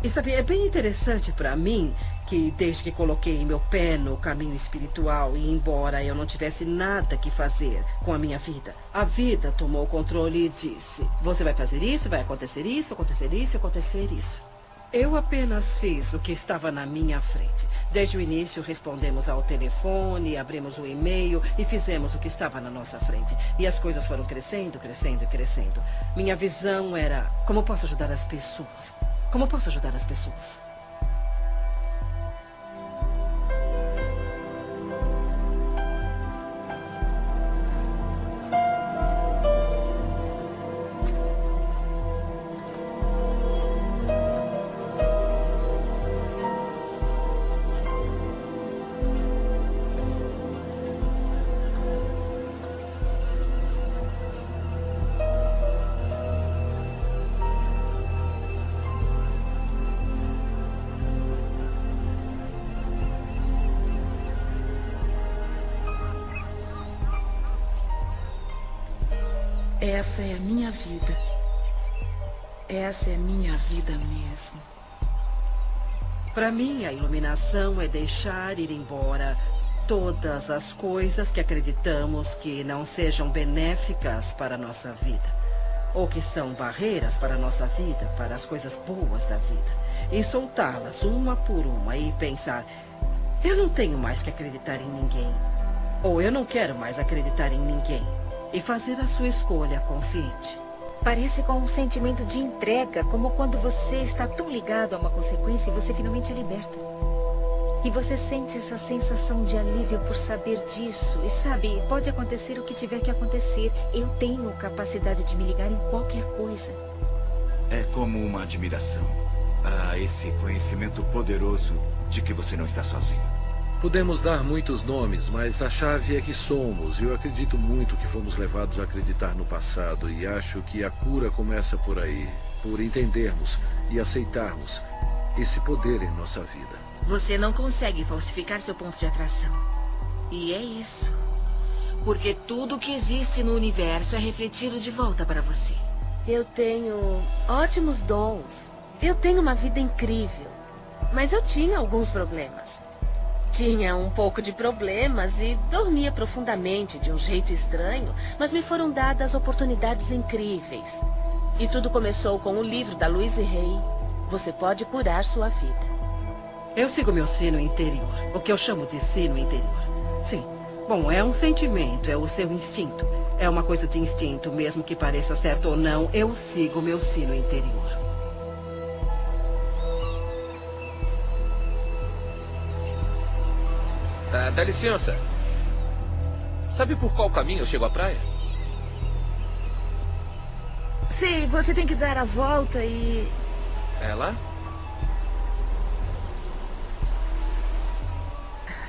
E sabe, é bem interessante para mim que desde que coloquei meu pé no caminho espiritual e embora eu não tivesse nada que fazer com a minha vida, a vida tomou o controle e disse: você vai fazer isso, vai acontecer isso, acontecer isso, acontecer isso. Eu apenas fiz o que estava na minha frente. Desde o início respondemos ao telefone, abrimos o e-mail e fizemos o que estava na nossa frente. E as coisas foram crescendo, crescendo e crescendo. Minha visão era: como posso ajudar as pessoas? Como posso ajudar as pessoas? Essa é a minha vida. Essa é a minha vida mesmo. Para mim, a iluminação é deixar ir embora todas as coisas que acreditamos que não sejam benéficas para a nossa vida, ou que são barreiras para a nossa vida, para as coisas boas da vida, e soltá-las uma por uma e pensar: eu não tenho mais que acreditar em ninguém, ou eu não quero mais acreditar em ninguém. E fazer a sua escolha consciente. Parece com um sentimento de entrega, como quando você está tão ligado a uma consequência e você finalmente é liberta. E você sente essa sensação de alívio por saber disso. E sabe, pode acontecer o que tiver que acontecer. Eu tenho capacidade de me ligar em qualquer coisa. É como uma admiração a esse conhecimento poderoso de que você não está sozinho. Podemos dar muitos nomes, mas a chave é que somos. Eu acredito muito que fomos levados a acreditar no passado e acho que a cura começa por aí, por entendermos e aceitarmos esse poder em nossa vida. Você não consegue falsificar seu ponto de atração. E é isso. Porque tudo que existe no universo é refletido de volta para você. Eu tenho ótimos dons. Eu tenho uma vida incrível. Mas eu tinha alguns problemas. Tinha um pouco de problemas e dormia profundamente de um jeito estranho, mas me foram dadas oportunidades incríveis. E tudo começou com o livro da Louise Hay, Você Pode Curar Sua Vida. Eu sigo meu sino interior, o que eu chamo de sino interior. Sim. Bom, é um sentimento, é o seu instinto. É uma coisa de instinto, mesmo que pareça certo ou não, eu sigo meu sino interior. Dá licença. Sabe por qual caminho eu chego à praia? Sim, você tem que dar a volta e... É lá?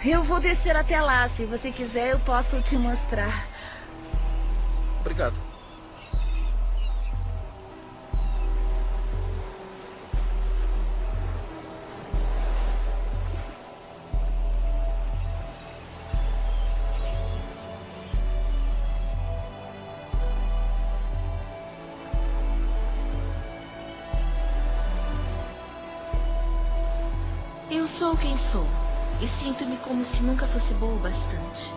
Eu vou descer até lá. Se você quiser, eu posso te mostrar. Obrigado. Eu sou quem sou. E sinto-me como se nunca fosse boa o bastante.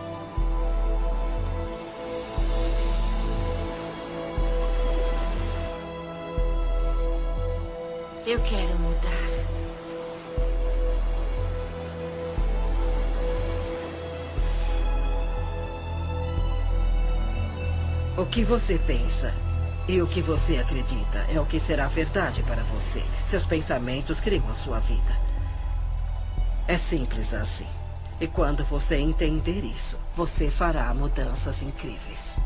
Eu quero mudar. O que você pensa e o que você acredita é o que será verdade para você. Seus pensamentos criam a sua vida. É simples assim. E quando você entender isso, você fará mudanças incríveis.